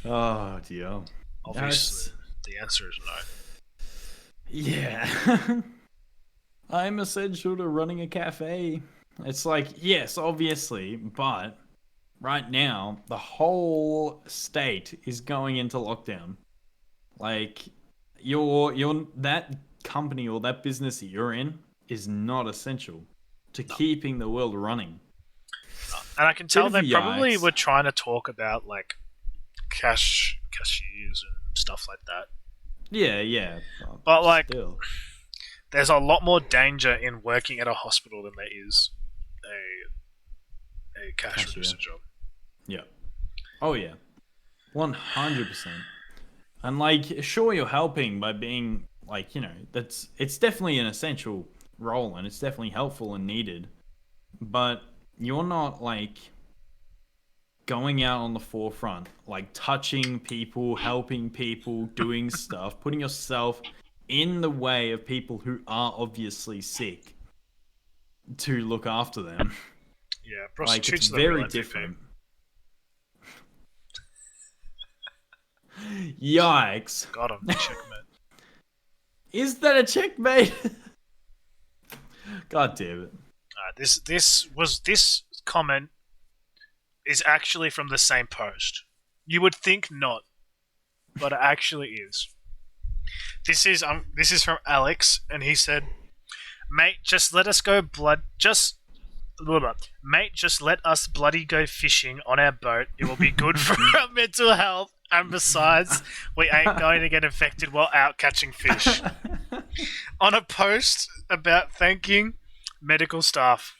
Oh dear. Obviously, the answer is no. Yeah. I'm essential to running a cafe. It's like, yes, obviously, but right now, the whole state is going into lockdown. Like, you're that company or that business that you're in is not essential to keeping the world running. And I can tell Bit of they probably yikes. were trying to talk about like cashiers and stuff like that. Yeah. But like, still. there's a lot more danger in working at a hospital than there is a cash Cashier. register job. Yeah. Oh yeah. 100%. And like, sure, you're helping by being like, it's definitely an essential role and it's definitely helpful and needed. But you're not like going out on the forefront, like touching people, helping people, doing stuff, putting yourself in the way of people who are obviously sick to look after them. Yeah, Like, it's prostitutes are the very real MVP. different. Yikes. Got him. Checkmate. Is that a checkmate? God damn it. This comment is actually from the same post. You would think not, but it actually is. This is from Alex, and he said, "Mate, just let us go Mate, just let us bloody go fishing on our boat. It will be good for our mental health, and besides, we ain't going to get infected while out catching fish." On a post about thanking medical staff.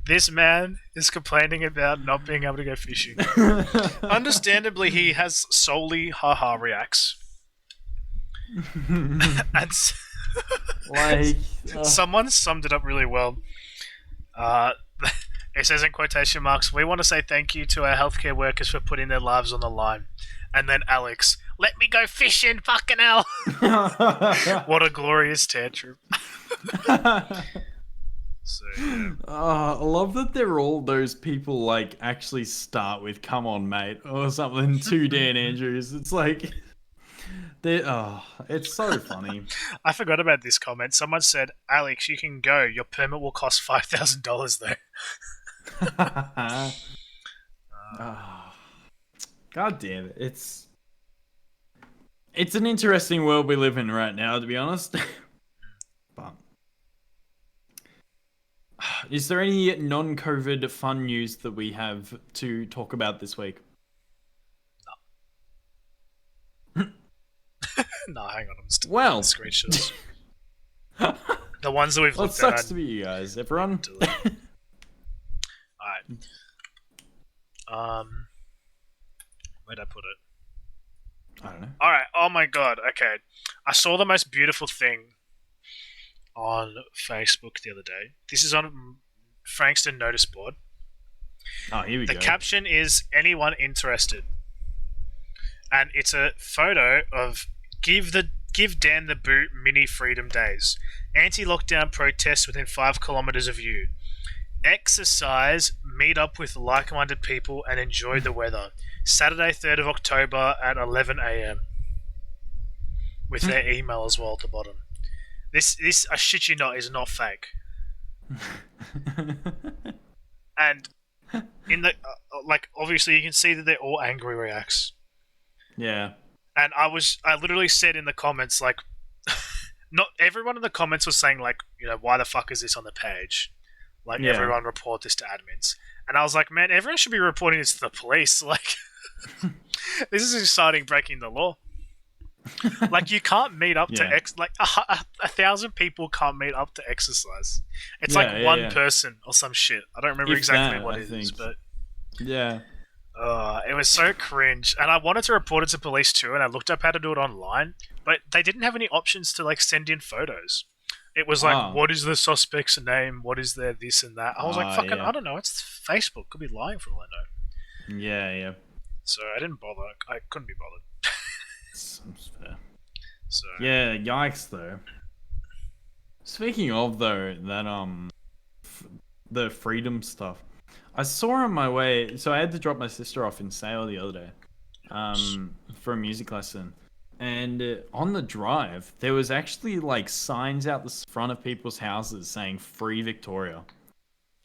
This man is complaining about not being able to go fishing. Understandably, he has solely haha reacts. And Like, someone summed it up really well. It says in quotation marks, "We want to say thank you to our healthcare workers for putting their lives on the line." And then Alex, "Let me go fishing, fucking hell." What a glorious tantrum. So, yeah. I love that they're all those people like actually start with "come on, mate" or something to Dan Andrews. It's like it's so funny. I forgot about this comment. Someone said, "Alex, you can go. Your permit will cost $5,000 though." God damn it. It's an interesting world we live in right now, to be honest. But is there any non-COVID fun news that we have to talk about this week? No, hang on. I'm still Well, screenshots. The ones that we've well, it looked at. sucks to be you guys, everyone. Alright. Where'd I put it? I don't know. Alright, oh my god, okay. I saw the most beautiful thing on Facebook the other day. This is on Frankston notice board. Oh, here we go. The caption is "Anyone interested?" And it's a photo of Give Dan the Boot mini freedom days. Anti-lockdown protests within 5 kilometers of you. Exercise, meet up with like-minded people, and enjoy the weather. Saturday, 3rd of October at 11 a.m. With their email as well at the bottom. This I shit you not, is not fake. And in the like, obviously you can see that they're all angry reacts. Yeah. And I literally said in the comments, like, not everyone in the comments was saying, like, why the fuck is this on the page? Like, everyone report this to admins. And I was like, man, everyone should be reporting this to the police. Like, this is inciting breaking the law. Like, you can't meet up to like 1,000 people can't meet up to exercise. It's like one person or some shit. I don't remember exactly what it is, but yeah. It was so cringe, and I wanted to report it to police too, and I looked up how to do it online, but they didn't have any options to like send in photos. It was like, what is the suspect's name? What is their this and that? I was like, fucking, I don't know. It's Facebook. Could be lying for all I know. Yeah. So I didn't bother. I couldn't be bothered. Sounds fair. So yeah, yikes though. Speaking of though, that the freedom stuff. I saw on my way, so I had to drop my sister off in Sale the other day, for a music lesson, and on the drive there was actually like signs out the front of people's houses saying "Free Victoria."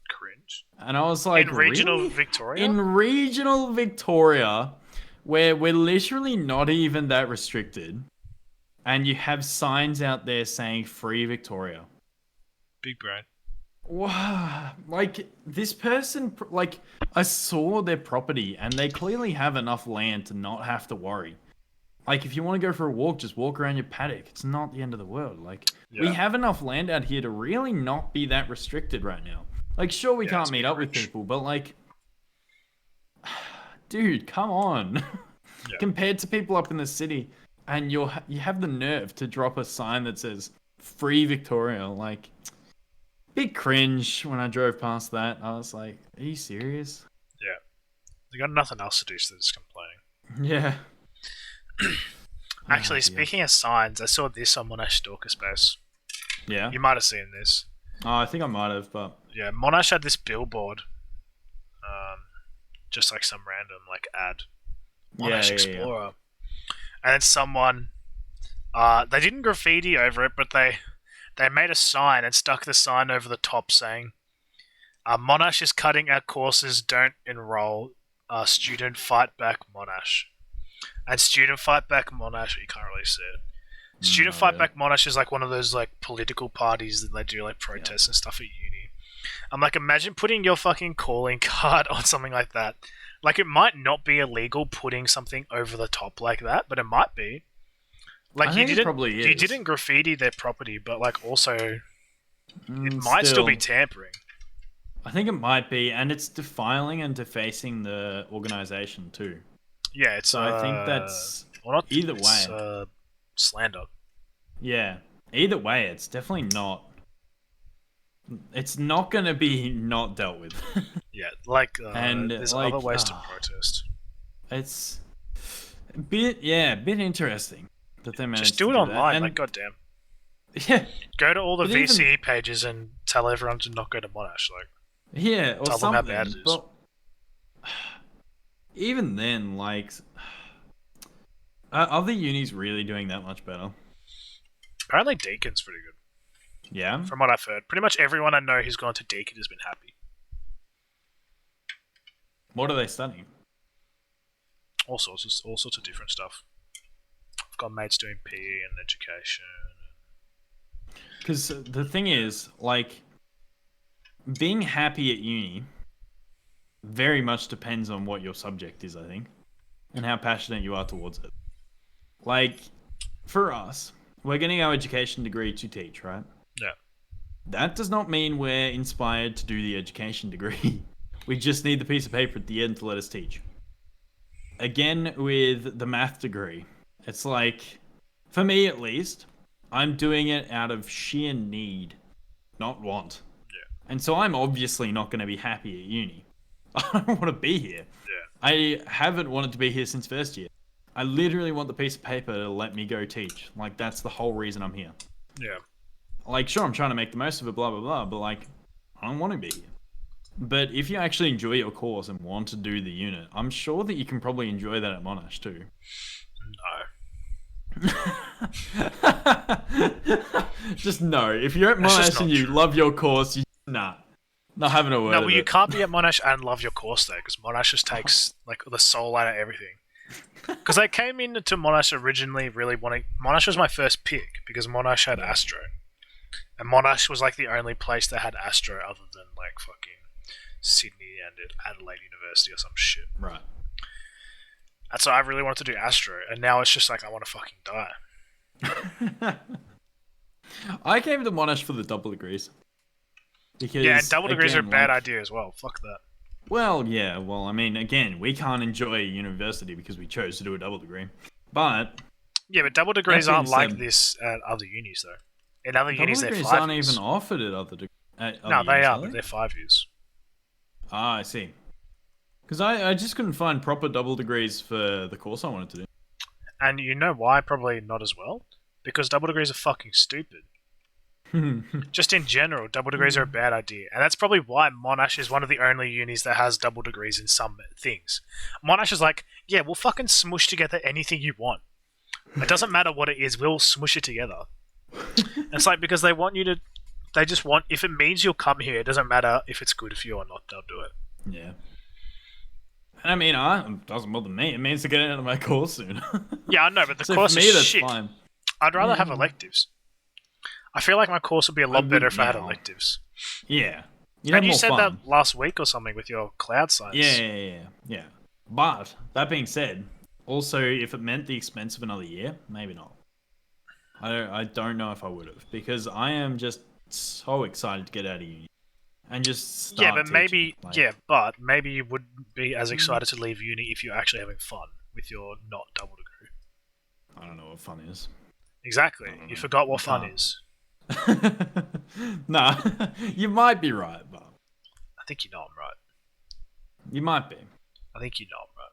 Cringe. And I was like, in regional really? Victoria? In regional Victoria, where we're literally not even that restricted, and you have signs out there saying "Free Victoria." Big brain. Wow. Like, this person, like, I saw their property and they clearly have enough land to not have to worry. Like, if you want to go for a walk, just walk around your paddock. It's not the end of the world. Like, we have enough land out here to really not be that restricted right now. Like, sure, we can't meet up with people, but like, dude, come on. Yeah. Compared to people up in the city, and you have the nerve to drop a sign that says "Free Victoria." Like, big cringe when I drove past that. I was like, "Are you serious?" Yeah. They got nothing else to do, so they're just complaining. Yeah. Actually, Oh, dear. speaking of signs, I saw this on Monash Stalker Space. Yeah. You might have seen this. Oh, I think I might have, but Yeah, Monash had this billboard, just like some random like ad. Monash Explorer. And then someone, they didn't graffiti over it, but they made a sign and stuck the sign over the top saying, Monash is cutting our courses, don't enroll. Student fight back Monash. And Student Fight Back Monash, you can't really see it. Student Fight Back Monash is like one of those like political parties that they do like protests and stuff at uni. I'm like, imagine putting your fucking calling card on something like that. Like, it might not be illegal putting something over the top like that, but it might be. Like, I think it probably is. You didn't graffiti their property, but like also, it might still be tampering. I think it might be, and it's defiling and defacing the organization too. Yeah, it's. So I think that's not, either it's, way. Slander. Yeah, either way, it's definitely not. It's not going to be not dealt with. Yeah, like, and there's like, other ways to protest. It's a bit interesting that they managed. Just do it online, like goddamn. Yeah. Go to all the VCE pages and tell everyone to not go to Monash. Like, yeah, or tell something. them how bad it is. But even then, like, are other unis really doing that much better? Apparently, Deacon's pretty good. Yeah. From what I've heard, pretty much everyone I know who's gone to Deacon has been happy. What are they studying? All sorts of different stuff. I've got mates doing PE and education. Because the thing is, like, being happy at uni very much depends on what your subject is, I think, and how passionate you are towards it. Like, for us, we're getting our education degree to teach, right? Yeah. That does not mean we're inspired to do the education degree. We just need the piece of paper at the end to let us teach. Again, with the math degree, it's like, for me at least, I'm doing it out of sheer need, not want. Yeah. And so I'm obviously not going to be happy at uni. I don't want to be here. Yeah. I haven't wanted to be here since first year. I literally want the piece of paper to let me go teach. Like, that's the whole reason I'm here. Yeah. Like, sure, I'm trying to make the most of it, blah, blah, blah, but, like, I don't want to be here. But if you actually enjoy your course and want to do the unit, I'm sure that you can probably enjoy that at Monash too. No. Just no. If you're at Monash and you love your course, not having a word. No, well, you can't be at Monash and love your course though, because Monash just takes like the soul out of everything. Because I came into Monash originally really wanting. Monash was my first pick because Monash had Astro, and Monash was like the only place that had Astro other than like fucking Sydney and Adelaide University or some shit. Right. And so I really wanted to do Astro, and now it's just like I want to fucking die. I came to Monash for the double degrees. Because, yeah, and double degrees are a bad idea as well. Fuck that. Well, yeah. Well, I mean, again, we can't enjoy university because we chose to do a double degree. But yeah, but double degrees aren't like this at other unis though. In other unis, they're 5 years. Double degrees aren't even offered at other degrees. No, they are, but they're 5 years. Ah, I see. Because I just couldn't find proper double degrees for the course I wanted to do. And you know why? Probably not as well. Because double degrees are fucking stupid. Just in general, double degrees are a bad idea. And that's probably why Monash is one of the only unis that has double degrees in some things. Monash is like, yeah, we'll fucking smush together anything you want. It doesn't matter what it is, we'll smush it together. And it's like, because they want you to... They just want... If it means you'll come here, it doesn't matter if it's good for you or not, they'll do it. Yeah. And I mean, it doesn't bother me. It means to get out of my course soon. Yeah, I know, but the so course for me, is that's shit. Fine. I'd rather have electives. I feel like my course would be a lot better if I had electives. Yeah. And you said that last week or something with your cloud science. Yeah. But, that being said, also, if it meant the expense of another year, maybe not. I don't know if I would have, because I am just so excited to get out of uni. and just start Yeah, but teaching. maybe you wouldn't be as excited to leave uni if you're actually having fun with your not double degree. I don't know what fun is. Exactly. You forgot what fun is. Nah, you might be right, but I think you know I'm right. you might be. I think you know I'm right.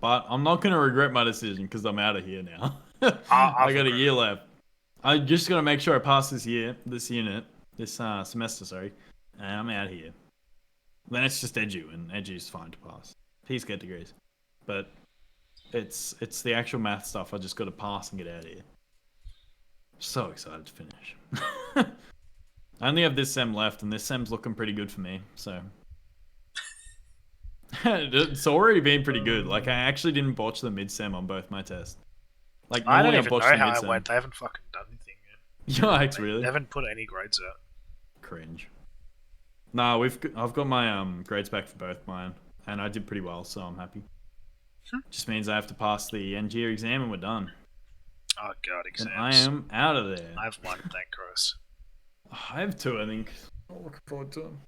But I'm not going to regret my decision because I'm out of here now. I've I got a year regretted left. I just got to make sure I pass this semester, sorry, and I'm out of here. Then it's just edu, and edu is fine to pass. Please get degrees, but it's the actual math stuff I just got to pass and get out of here. So excited to finish. I only have this sem left, and this sem's looking pretty good for me. So it's already been pretty good. Like I actually didn't botch the mid sem on both my tests. Like I don't normally I even botch know the how mid it sem. went. They haven't fucking done anything yet. Yikes! They Really? haven't put any grades out. Cringe. Nah, I've got my grades back for both mine, and I did pretty well, so I'm happy. Just means I have to pass the NG exam and we're done. Oh god, exams. And I am out of there. I have one, thank Christ. I have two, I think. I'm looking forward to them.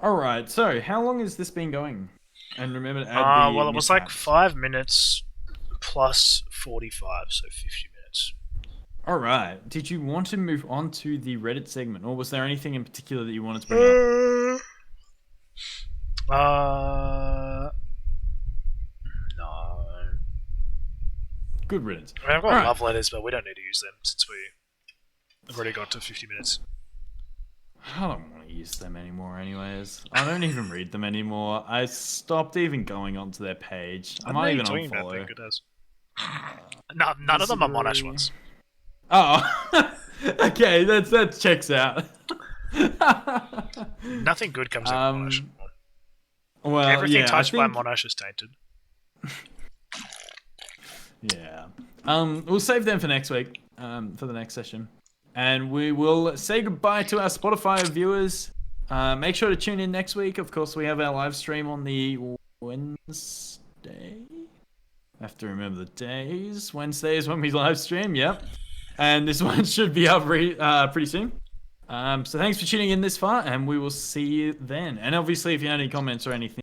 Alright, so how long has this been going? And remember to add the well, it was like mishaps. 5 minutes plus 45, so 50 minutes. Alright, did you want to move on to the Reddit segment, or was there anything in particular that you wanted to bring up? No. Good riddance. I mean, I've got Alright. love letters, but we don't need to use them since we've already got to 50 minutes. I don't want to use them anymore anyways. I don't even read them anymore. I stopped even going onto their page. I might even unfollow. No, none of them are Monash ones. Oh. Okay, that checks out. Nothing good comes out of Monash. Well, everything touched by Monash is tainted. Yeah. We'll save them for next week, for the next session. And we will say goodbye to our Spotify viewers. Make sure to tune in next week. Of course, we have our live stream on the Wednesday. I have to remember the days. Wednesday is when we live stream, yep. And this one should be up pretty soon. So thanks for tuning in this far, and we will see you then. And obviously, if you have any comments or anything,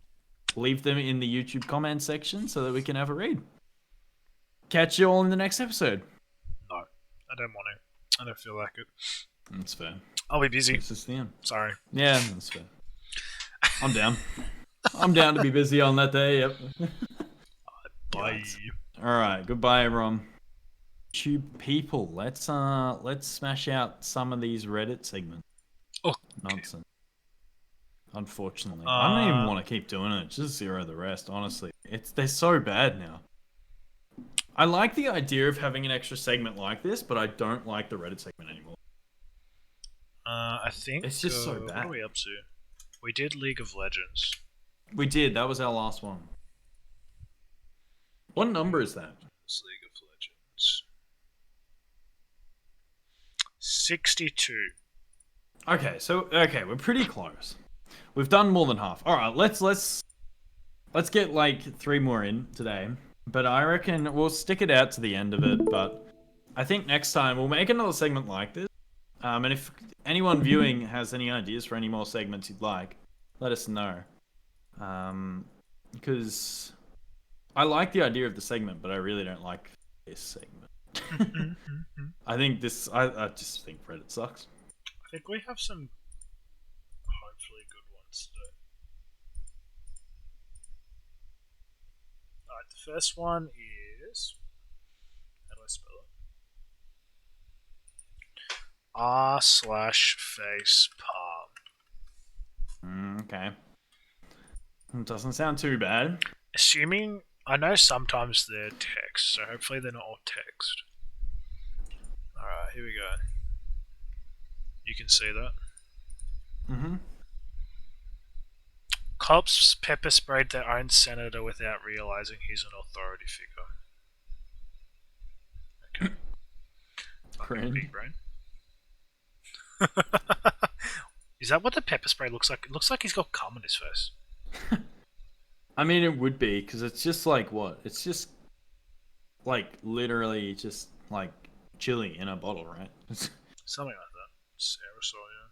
leave them in the YouTube comment section so that we can have a read. Catch you all in the next episode. No, I don't want to. I don't feel like it. That's fair. I'll be busy. This is the end. Sorry. Yeah, that's fair. I'm down. I'm down to be busy on that day, yep. Bye. Alright, goodbye everyone. YouTube people, let's smash out some of these Reddit segments. Oh, nonsense. Unfortunately. I don't even want to keep doing it. Just zero the rest, honestly. They're so bad now. I like the idea of having an extra segment like this, but I don't like the Reddit segment anymore. I think it's just so bad. What are we up to? We did League of Legends. We did. That was our last one. What number is that? It's League of Legends. 62. Okay, we're pretty close. We've done more than half. All right, let's get like 3 more in today. But I reckon we'll stick it out to the end of it. But I think next time we'll make another segment like this. And if anyone viewing has any ideas for any more segments you'd like, let us know. Because I like the idea of the segment, but I really don't like this segment. I just think Reddit sucks. I think we have some hopefully good ones today. Alright, the first one is... How do I spell it? r/face palm. Okay. It doesn't sound too bad. Assuming... I know sometimes they're text, so hopefully they're not all text. Alright, here we go. You can see that. Mm-hmm. Cops pepper sprayed their own senator without realizing he's an authority figure. Okay. Cringe. Big brain. Is that what the pepper spray looks like? It looks like he's got cum on his face. I mean, it would be, because it's just like, what? It's just, like, literally just, like, chili in a bottle, right? Something like that. Aerosol, yeah.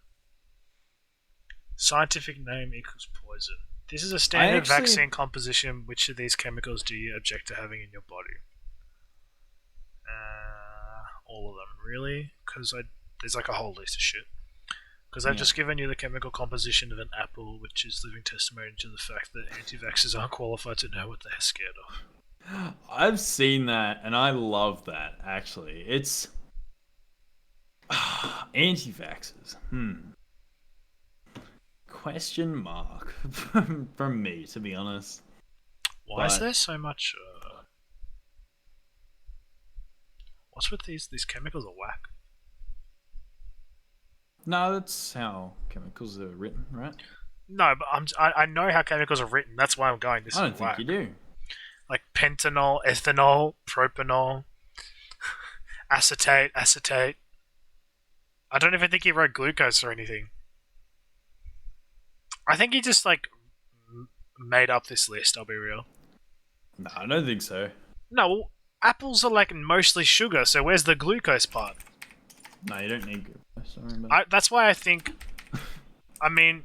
Scientific name equals poison. This is a I standard actually, vaccine composition. Which of these chemicals do you object to having in your body? All of them, really? Because there's like a whole list of shit. Because I've yeah. just given you the chemical composition of an apple, which is living testimony to the fact that anti-vaxxers aren't qualified to know what they're scared of. I've seen that, and I love that. Actually, it's anti-vaxxers. Question mark from me, to be honest. Why is But there so much? What's with these chemicals are whack? no, that's how chemicals are written, right? No, but I know how chemicals are written. That's why I'm going. This I is don't think whack. you do. Like pentanol, ethanol, propanol, acetate. I don't even think he wrote glucose or anything. I think he just like made up this list. I'll be real. No, I don't think so. No, well, apples are like mostly sugar. So where's the glucose part? No, you don't need glucose. Sorry about That's why I think. I mean,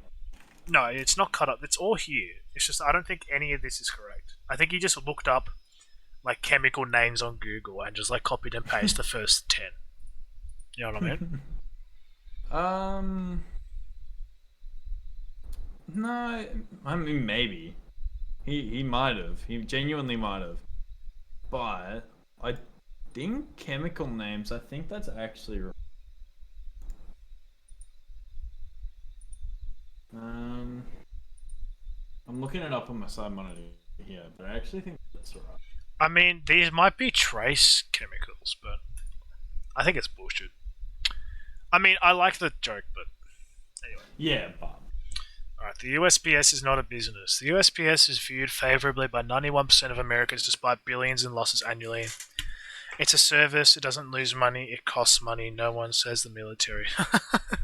no, it's not cut up. It's all here. It's just I don't think any of this is correct. I think he just looked up like chemical names on Google and just like copied and pasted the first 10. You know what I mean? No, I mean maybe. He might have. He genuinely might have. But I think chemical names. I think that's actually. I'm looking it up on my side monitor here, but I actually think that's right. I mean, these might be trace chemicals, but I think it's bullshit. I mean, I like the joke, but anyway. Yeah, but Alright, the USPS is not a business. The USPS is viewed favourably by 91% of Americans despite billions in losses annually. It's a service, it doesn't lose money, it costs money. No one says the military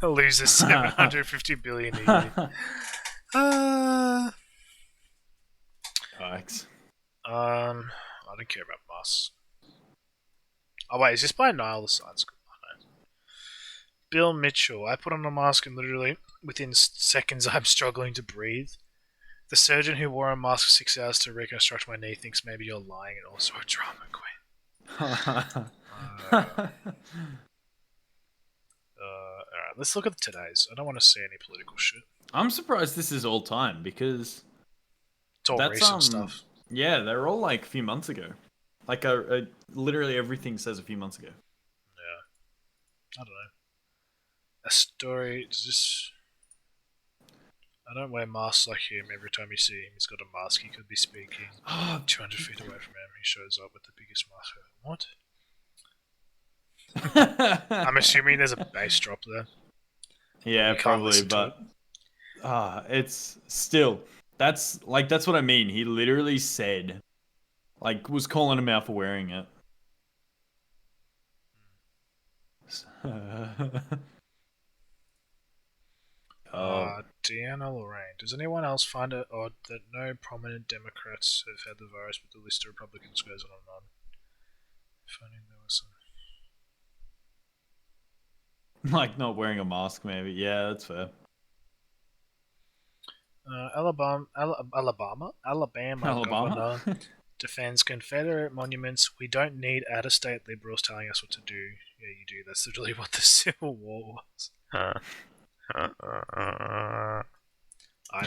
loses $750 billion a year. Yikes. I don't care about masks. Oh wait, is this by Nile the Science School? Oh, no. Bill Mitchell. I put on a mask and literally within seconds I'm struggling to breathe. The surgeon who wore a mask for 6 hours to reconstruct my knee thinks maybe you're lying and also a drama queen. Alright, let's look at today's. I don't want to see any political shit. I'm surprised this is all time because It's all that's recent stuff. yeah, they're all like a few months ago. Like literally everything says a few months ago. Yeah. I don't know. A story. Does this? I don't wear masks like him. Every time you see him, he's got a mask. He could be speaking 200 feet away from him. He shows up with the biggest mask. What? I'm assuming there's a bass drop there. Yeah, probably, but it's still that's what I mean. He literally said, like, was calling him out for wearing it. Deanna Lorraine. Does anyone else find it odd that no prominent Democrats have had the virus, but the list of Republicans goes on and on? Finding there was some. Like not wearing a mask, maybe. Yeah, that's fair. Alabama governor defends Confederate monuments. We don't need out-of-state liberals telling us what to do. Yeah, you do. That's literally what the Civil War was.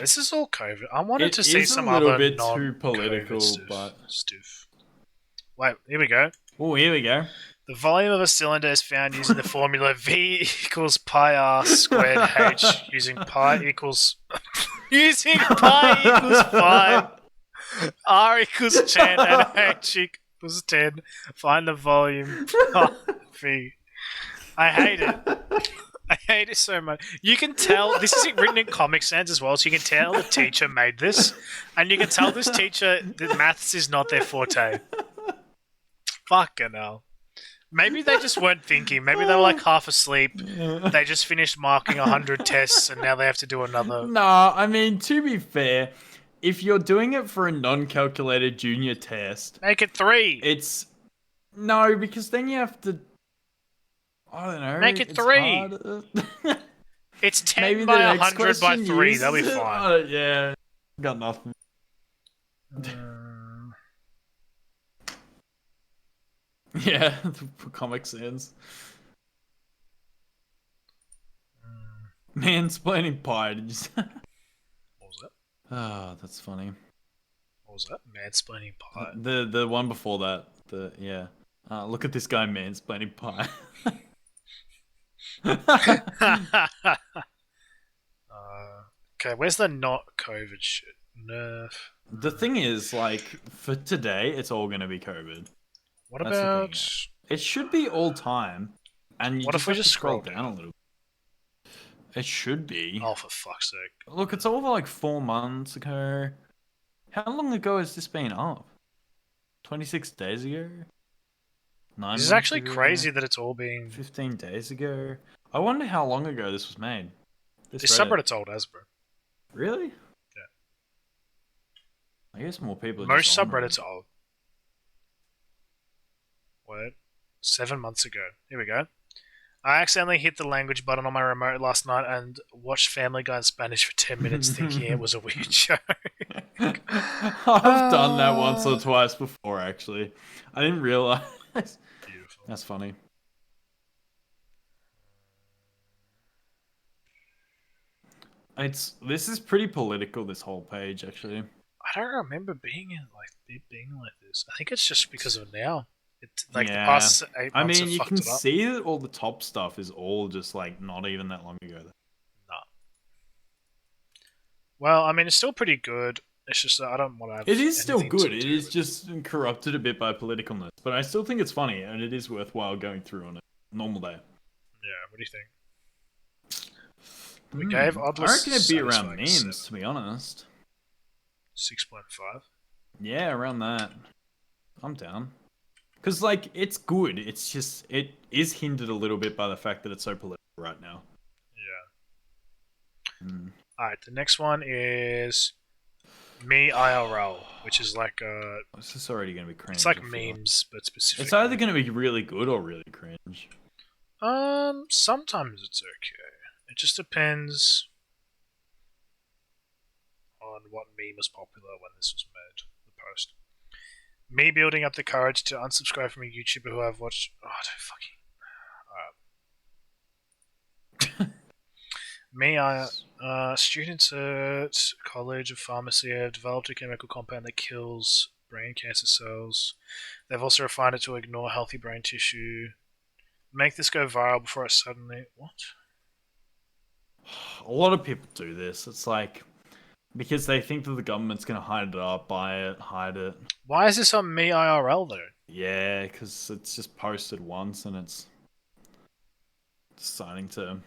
This is all COVID. I wanted to see some other a little bit too political, but stuff. Wait, here we go. Oh, here we go. The volume of a cylinder is found using the formula V equals pi r squared h, using pi equals 5, r equals 10, and h equals 10. Find the volume V. I hate it. I hate it so much. You can tell, this is written in Comic Sans as well, so you can tell the teacher made this, and you can tell this teacher that maths is not their forte. Fucking hell. Maybe they just weren't thinking. Maybe they were like half asleep. They just finished marking 100 tests and now they have to do another. No, I mean, to be fair, if you're doing it for a non-calculated junior test... Make it 3. No, because then you have to... I don't know. Make it It's 3. hard. It's 10 Maybe the by next 100 by question 3. That'll be uses it. fine. Yeah, got nothing. Yeah, the Comic Sans. Mansplaining pie. Did you say? What was that? Oh, that's funny. What was that? Mansplaining pie. The one before that. Yeah. Look at this guy mansplaining pie. Okay, where's the not COVID shit? Nerf. The thing is, like, for today, it's all gonna be COVID. What That's the about... thing. It should be all time, and you What just if we have just to scroll scroll down a little. It should be. Oh, for fuck's sake. Look, it's over like 4 months ago. How long ago has this been up? 26 days ago? 9 This is months actually ago? crazy that it's all being... 15 days ago? I wonder how long ago this was made. This subreddit's old as, bro. Really? Yeah. I guess more people are Most just on subreddits Reddit. are old. What? 7 months ago. Here we go. I accidentally hit the language button on my remote last night and watched Family Guy in Spanish for 10 minutes thinking it was a weird show. I've done that once or twice before, actually. I didn't realize. Beautiful. That's funny. This is pretty political, this whole page, actually. I don't remember it being like this. I think it's just because of now. It's like Yeah. the past 8 months I mean, have you fucked can it up. see that all the top stuff is all just like not even that long ago. Nah. Well, I mean, it's still pretty good. It's just that I don't want to have. It is still anything good. to It do is with just corrupted a bit by politicalness, but I still think it's funny and it is worthwhile going through on a normal day. Yeah, what do you think? We gave I reckon it'd be around memes, to be honest. 6.5. Yeah, around that. I'm down. Because, like, it's good. It's just, it is hindered a little bit by the fact that it's so political right now. Yeah. Alright, the next one is Me IRL, which is like This is already going to be cringe. it's like memes, but specifically. It's either going to be really good or really cringe. Sometimes it's okay. It just depends on what meme was popular when this was made, the post. Me building up the courage to unsubscribe from a YouTuber who I've watched. Oh, don't fucking. Students at College of Pharmacy have developed a chemical compound that kills brain cancer cells. They've also refined it to ignore healthy brain tissue. Make this go viral before it suddenly. What? A lot of people do this. It's like, because they think that the government's going to hide it up, buy it, hide it. Why is this on Me IRL though? Yeah, because it's just posted once and it's starting to.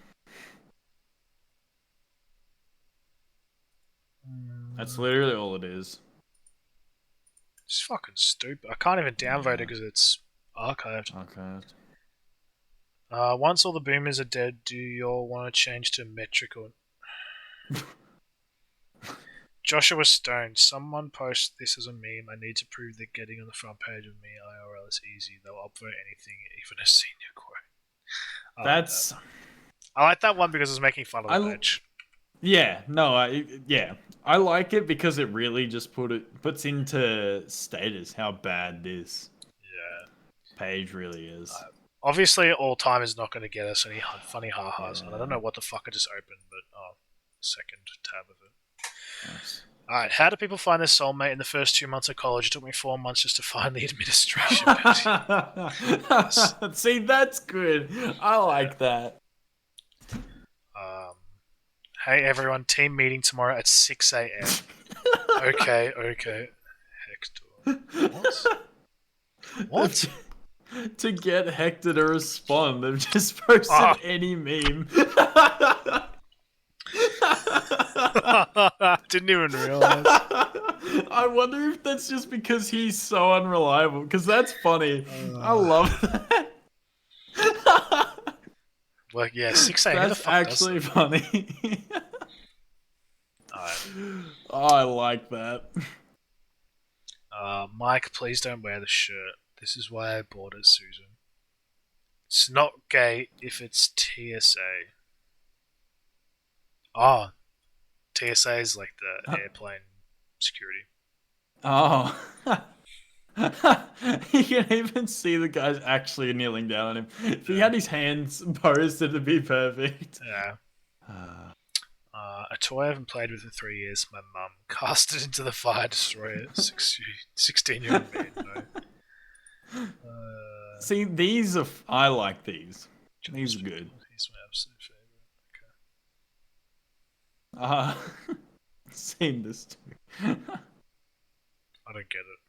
That's literally all it is. It's fucking stupid. I can't even downvote it because it's archived. Archived. Once all the boomers are dead, do you all want to change to metric or... Joshua Stone, someone post this as a meme. I need to prove that getting on the front page of Me IRL is easy. They'll upvote anything, even a senior quote. That's... I like that one because it's making fun of the page. Yeah, no, I like it because it really just puts into status how bad this page really is. Obviously, all time is not going to get us any funny ha-has, and I don't know what the fuck I just opened, but second tab of it. Nice. Alright, how do people find their soulmate in the first 2 months of college? It took me 4 months just to find the administration. See, that's good. I like that. Hey everyone, team meeting tomorrow at 6 a.m. Okay. Hector. What? To get Hector to respond, they've just posted any meme. Didn't even realize. I wonder if that's just because he's so unreliable, because that's funny. I love that. Well, yeah, 6 a.m. That's actually funny. Oh, I like that. Mike, please don't wear the shirt. This is why I bought it, Susan. It's not gay if it's TSA. Oh, TSA is like the airplane security. Oh. You can even see the guy's actually kneeling down on him. If he had his hands posed, it'd be perfect. Yeah. A toy I haven't played with in 3 years. My mum cast it into the fire destroyer. 16-year-old me. No. See, these are. I like these. These are good. He's my absolute favorite. Okay. Seen this too. I don't get it.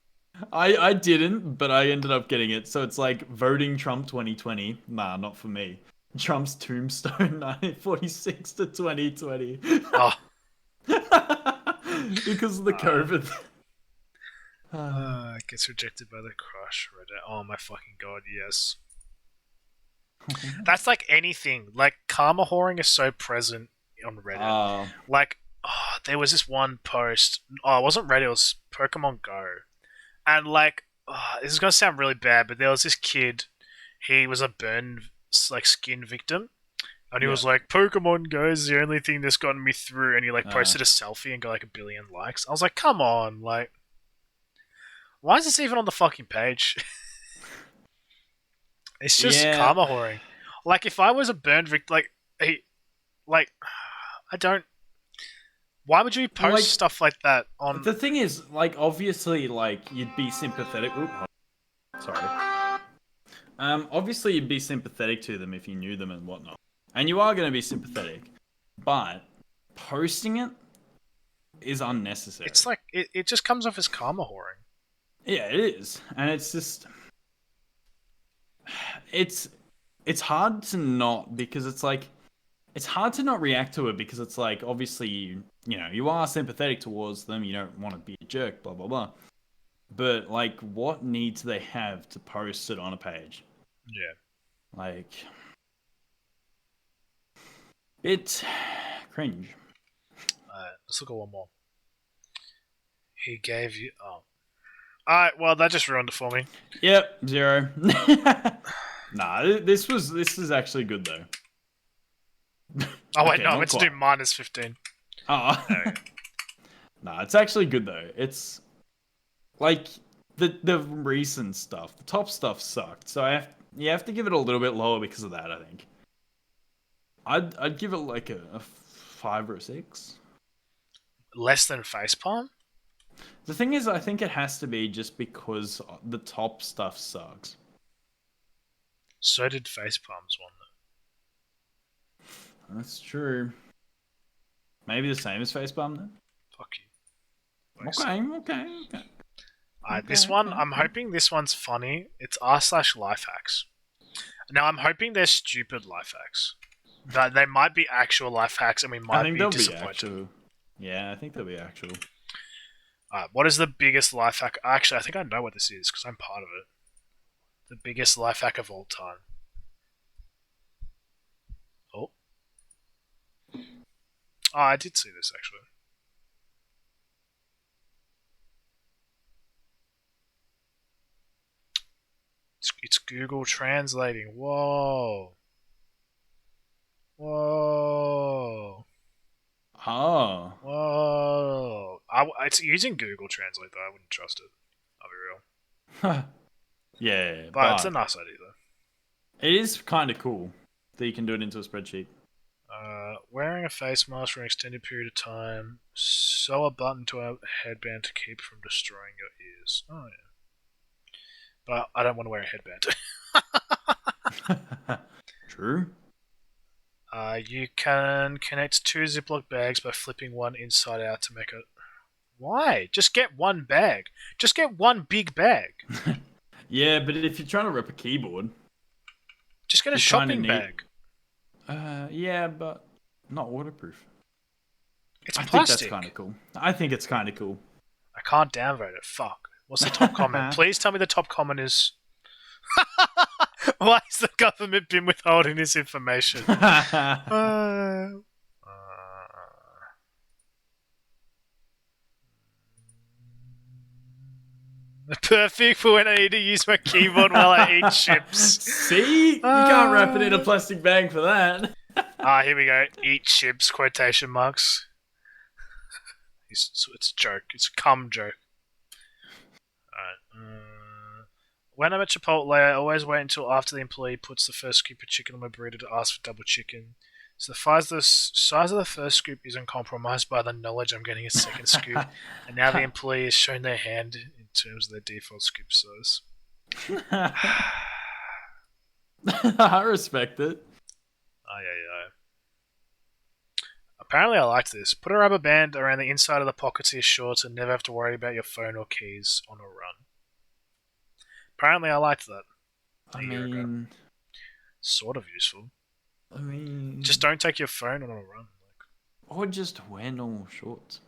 I didn't, but I ended up getting it. So it's like voting Trump 2020. Nah, not for me. Trump's tombstone 1946 to 2020. Oh. Because of the COVID. Gets rejected by the crush. Reddit. Oh my fucking god, yes. That's like anything. Like, karma whoring is so present on Reddit. Like, there was this one post. Oh, it wasn't Reddit, it was Pokemon Go. And like, this is gonna sound really bad, but there was this kid. He was a burn like skin victim, and he was like, "Pokemon Go is the only thing that's gotten me through." And he like posted a selfie and got like 1 billion likes. I was like, "Come on, like, why is this even on the fucking page?" It's just karma whoring. Like, if I was a burn victim, like, I don't. Why would you post stuff like that on? The thing is, like, obviously, like, you'd be sympathetic. Sorry. Obviously, you'd be sympathetic to them if you knew them and whatnot, and you are going to be sympathetic. But posting it is unnecessary. It's like it just comes off as karma whoring. Yeah, it is, and it's just it's hard to not, because it's like it's hard to not react to it, because it's like, obviously you are sympathetic towards them, you don't want to be a jerk, blah blah blah. But like, what need do they have to post it on a page? Yeah. Like, it's cringe. Let's look at one more. He gave you. Oh. Alright, well, that just ruined it for me. Yep, 0. Nah, this is actually good though. Oh wait, no, I meant to do -15. Oh. Nah, it's actually good though. It's like the recent stuff. The top stuff sucked, so you have to give it a little bit lower because of that, I think. I'd give it like a 5 or a 6. Less than facepalm? The thing is, I think it has to be just because the top stuff sucks. So did facepalm's one though. That's true. Maybe the same as facepalm then? Fuck Okay. you. This one, I'm hoping this one's funny. It's r/life hacks. Now, I'm hoping they're stupid life hacks. That they might be actual life hacks, and we might be disappointed. Yeah, I think they'll be actual. What is the biggest life hack? Actually, I think I know what this is because I'm part of it. The biggest life hack of all time. Oh, I did see this actually. It's Google translating. Whoa. Oh. Whoa. It's using Google Translate though. I wouldn't trust it. I'll be real. Yeah. But it's a nice idea though. It is kind of cool that you can do it into a spreadsheet. Wearing a face mask for an extended period of time. Sew a button to a headband to keep from destroying your ears. Oh yeah. But I don't want to wear a headband. True. You can connect 2 Ziploc bags by flipping one inside out to make it. Why? Just get one bag. Just get one big bag. Yeah, but if you're trying to rip a keyboard, just get a shopping bag. Yeah, but not waterproof. It's plastic. I think that's kind of cool. I think it's kind of cool. I can't downvote it. Fuck. What's the top comment? Please tell me the top comment is. Why is the government been withholding this information? Perfect for when I need to use my keyboard while I eat chips. See? You can't wrap it in a plastic bag for that. Here we go. Eat chips, quotation marks. It's a joke. It's a cum joke. Alright. When I'm at Chipotle, I always wait until after the employee puts the first scoop of chicken on my burrito to ask for double chicken. So the size of the first scoop isn't compromised by the knowledge I'm getting a second scoop, and now the employee has shown their hand in terms of their default scoop size. I respect it. Yeah. Apparently I liked this. Put a rubber band around the inside of the pockets of your shorts and never have to worry about your phone or keys on a run. Apparently I liked that. I mean... Sort of useful. I mean... Just don't take your phone on a run. Or just wear normal shorts.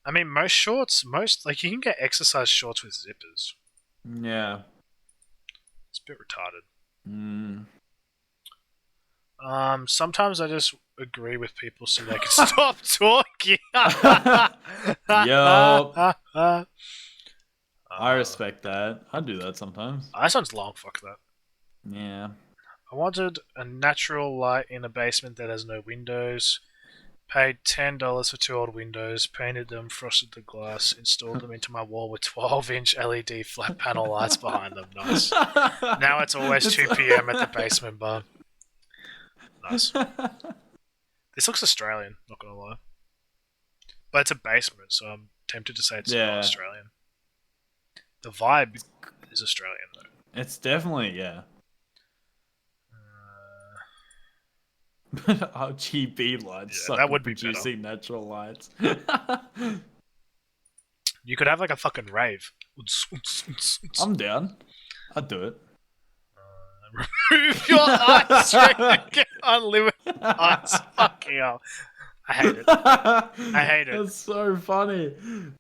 I mean, most shorts, you can get exercise shorts with zippers. Yeah. It's a bit retarded. Sometimes I just agree with people so they can stop talking. Yup. I respect that. I do that sometimes. That sounds long, fuck that. Yeah. I wanted a natural light in a basement that has no windows. Paid $10 for 2 old windows, painted them, frosted the glass, installed them into my wall with 12-inch LED flat panel lights behind them. Nice. Now it's always 2 p.m. at the basement bar. Nice. This looks Australian, not gonna lie. But it's a basement, so I'm tempted to say it's not Australian. The vibe is Australian, though. It's definitely, yeah. RGB lights. Yeah, that would be producing natural lights. You could have like a fucking rave. I'm down. I'd do it. Remove your eyes so you get unlimited eyes. Fucking hell. I hate it. I hate it. That's so funny.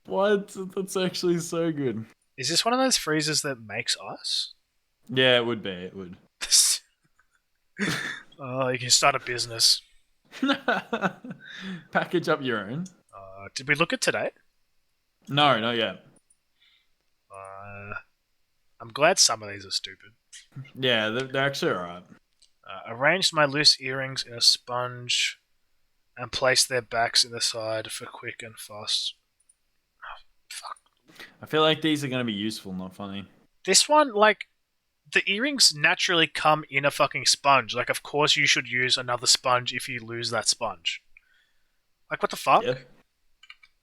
What? That's actually so good. Is this one of those freezers that makes ice? Yeah, it would be. It would. Oh, you can start a business. Package up your own. Did we look at today? No, not yet. I'm glad some of these are stupid. Yeah, they're actually alright. Arranged my loose earrings in a sponge and placed their backs in the side for quick and fast. Oh, fuck. I feel like these are going to be useful, not funny. This one, like, the earrings naturally come in a fucking sponge. Like, of course you should use another sponge if you lose that sponge. Like, what the fuck? Yeah.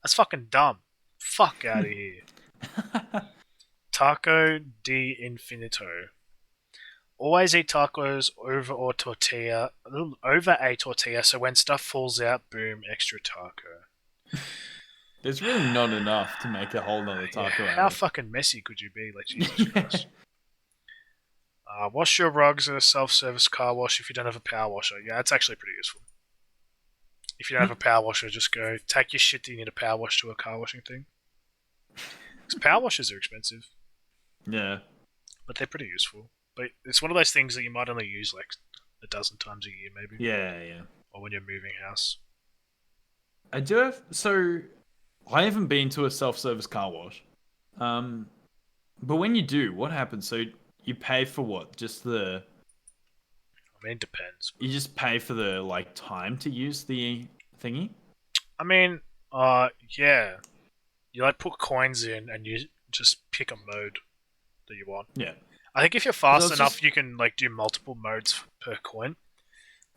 That's fucking dumb. Fuck out of here. Taco de infinito. Always eat tacos over a tortilla, so when stuff falls out, boom, extra taco. There's really not enough to make a whole nother taco out of. How fucking messy could you be? Like, Jesus Christ. Wash your rugs at a self-service car wash if you don't have a power washer. Yeah, that's actually pretty useful. If you don't have a power washer, just go take your shit that you need a power wash to a car washing thing. Because power washers are expensive. Yeah. But they're pretty useful. But it's one of those things that you might only use like a dozen times a year, maybe. Yeah. Or when you're moving house. I do have... So, I haven't been to a self-service car wash. But when you do, what happens? So, you pay for what? Just the... I mean, it depends. You just pay for the, like, time to use the thingy? I mean, yeah. You, like, put coins in and you just pick a mode that you want. Yeah. I think if you're fast enough, you can, like, do multiple modes per coin.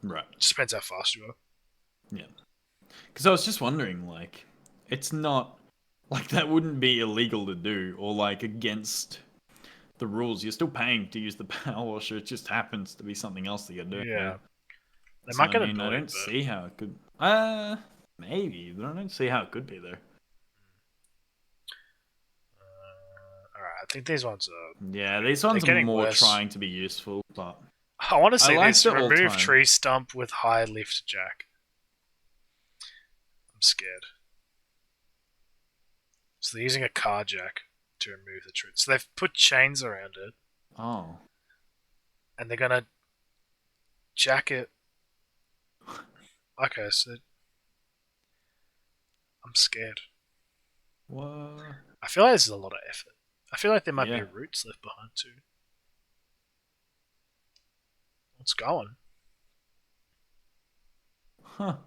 Right. It just depends how fast you are. Yeah. Because I was just wondering, like, it's not... Like, that wouldn't be illegal to do, or, like, against... the rules. You're still paying to use the power washer. It just happens to be something else that you're doing. Yeah. They So, might get I don't see how it could... maybe. But I don't see how it could be, though. Alright, I think these ones are... Yeah, these ones are more worse. trying to be useful, but... I want to see like this. the Remove all-time. tree stump with high lift jack. I'm scared. So they're using a car jack to remove the tree. So they've put chains around it. Oh. And they're gonna jack it. Okay, so I'm scared. What? I feel like this is a lot of effort. I feel like there might be Yeah. roots left behind too. What's going? Huh.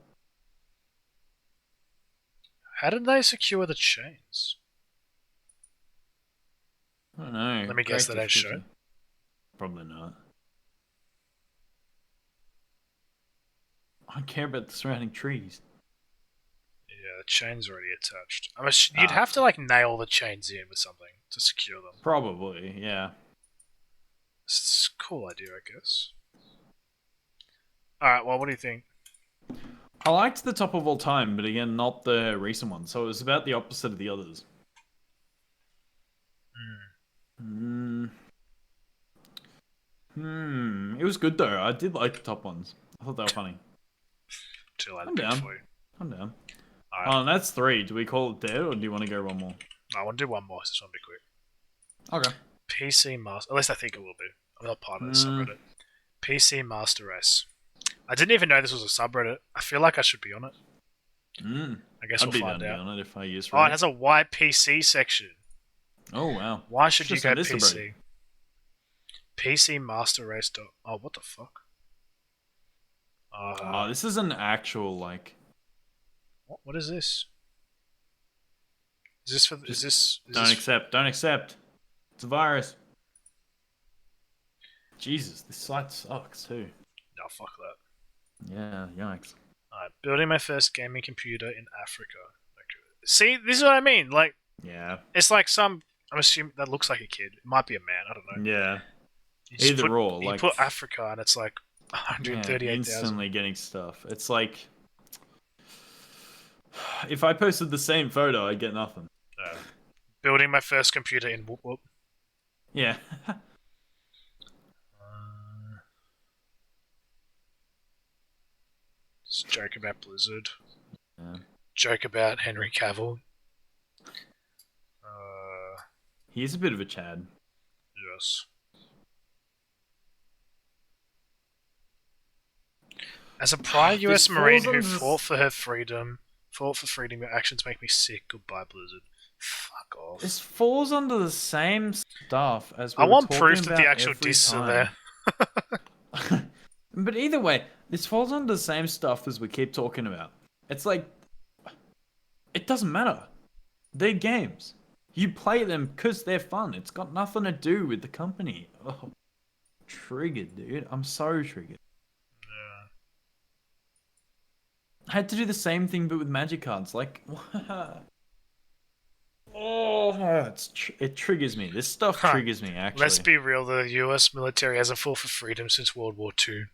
How did they secure the chains? I don't know. Let me guess, Great they don't show. difficulty. Probably not. I don't care about the surrounding trees. Yeah, the chain's already attached. You'd Ah. have to like nail the chains in with something to secure them. Probably, yeah. It's a cool idea, I guess. Alright, well, what do you think? I liked the top of all time, but again, not the recent one. So it was about the opposite of the others. Hmm. It was good though. I did like the top ones. I thought they were funny. Till I I'm pick down. for you. I'm down. Alright, Oh, and that's 3. Do we call it dead or do you want to go one more? I want to do one more, so this one will be quick. Okay. PC Master. At least I think it will be. I'm not part of this Hmm. subreddit. PC Master Race. I didn't even know this was a subreddit. I feel like I should be on it. I guess I'd we'll be down find to be out. on it if I use Oh, it has a white PC section. Oh wow. Why should Should've you go sent this to PC? PC Master Race. Oh, what the fuck? Oh, this is an actual like. What is this? Is this for? Just Is don't this? accept. Don't accept. It's a virus. Jesus, this site sucks too. No, fuck that. Yeah, yikes. Alright, building my first gaming computer in Africa. Okay. See, this is what I mean. Like, Yeah. it's like some. I'm assuming that looks like a kid. It might be a man. I don't know. Yeah. You just Either or, you like put Africa, and it's like yeah, 138,000. instantly getting stuff. It's like if I posted the same photo, I'd get nothing. Building my first computer in whoop whoop. Yeah. Just joke about Blizzard. Yeah. Joke about Henry Cavill. He's a bit of a Chad. Yes. As a prior US Marine who fought for freedom, your actions make me sick. Goodbye, Blizzard. Fuck off. This falls under the same stuff as I want proof that the actual discs are there. But either way, this falls under the same stuff as we keep talking about. It's like, it doesn't matter. They're games. You play them because they're fun. It's got nothing to do with the company. Oh, triggered, dude. I'm so triggered. Yeah. I had to do the same thing, but with magic cards. Like, oh, it triggers me. This stuff triggers me, actually. Let's be real, the US military hasn't fought for freedom since World War II.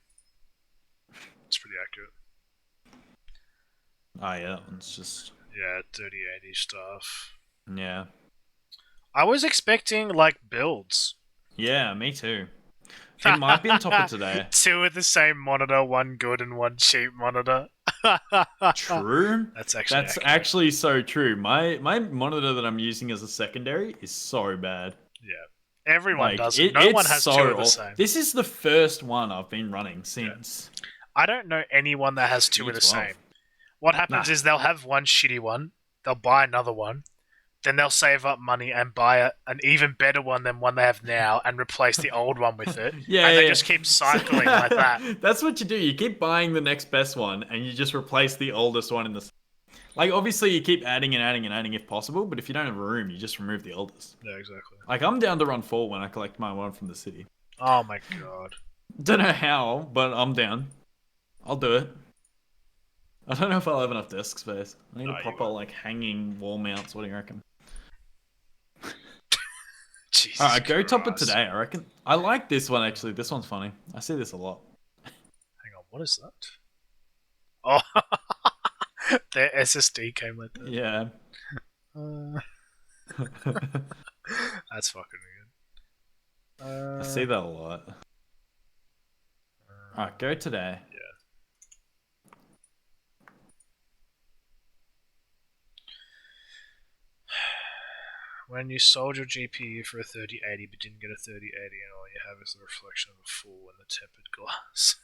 It's pretty accurate. Oh, yeah, that one's just... Yeah, 3080 stuff. Yeah. I was expecting, like, builds. Yeah, me too. It might be on top of today. 2 with the same monitor, 1 good and 1 cheap monitor. True. That's actually That's accurate. actually so true. My monitor that I'm using as a secondary is so bad. Yeah. Everyone does it. No one has so 2 of the same. This is the first one I've been running since. I don't know anyone that has 2 of the same. What happens is they'll have one shitty one, they'll buy another one, then they'll save up money and buy an even better one than one they have now and replace the old one with it. They just keep cycling like that. That's what you do. You keep buying the next best one and you just replace the oldest one in the... Like, obviously you keep adding and adding and adding if possible, but if you don't have room, you just remove the oldest. Yeah, exactly. Like, I'm down to run 4 when I collect my one from the city. Oh my god. Don't know how, but I'm down. I'll do it. I don't know if I'll have enough desk space. I need a proper, like, hanging wall mounts. What do you reckon? Jesus Alright, go top it Christ. today, I reckon. I like this one, actually. This one's funny. I see this a lot. Hang on, what is that? Oh, their SSD came with it. Yeah. That's fucking weird. I see that a lot. Alright, go today. Yeah. When you sold your GPU for a 3080 but didn't get a 3080 and all you have is the reflection of a fool in the tempered glass.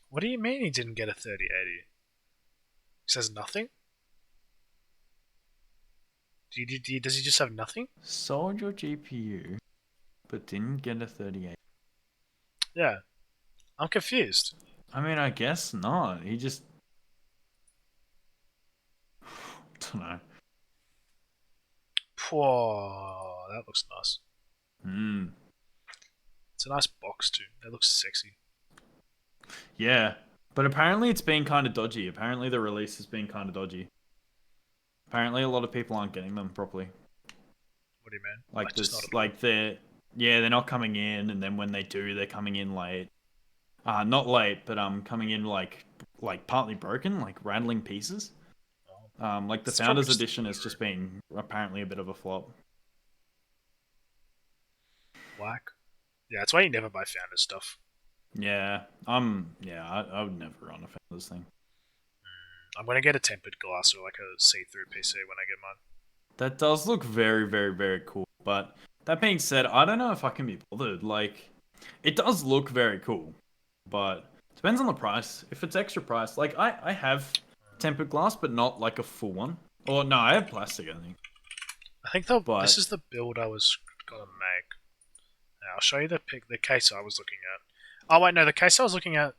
What do you mean he didn't get a 3080? He says nothing? Does he just have nothing? Sold your GPU, but didn't get a 38. Yeah, I'm confused. I mean, I guess not. He just. Don't know. Whoa, that looks nice. Hmm. It's a nice box too. That looks sexy. Yeah. But apparently it's been kind of dodgy. Apparently the release has been kind of dodgy. Apparently a lot of people aren't getting them properly. What do you mean? Like Just not this, at all. like they're not coming in, and then when they do, they're coming in late. Not late, but coming in like partly broken, like rattling pieces. Like the It's probably Founders just the Edition has delivery. just been apparently a bit of a flop. Whack. Yeah, that's why you never buy Founders stuff. Yeah, I would never run a Founders thing. I'm gonna get a tempered glass or like a see-through PC when I get mine. That does look very, very, very cool. But that being said, I don't know if I can be bothered. Like, it does look very cool, but depends on the price. If it's extra price, like I have tempered glass, but not like a full one. Or no, I have plastic, I think. I think this But is the build I was gonna make. Now, I'll show you the case I was looking at. Oh wait, no, the case I was looking at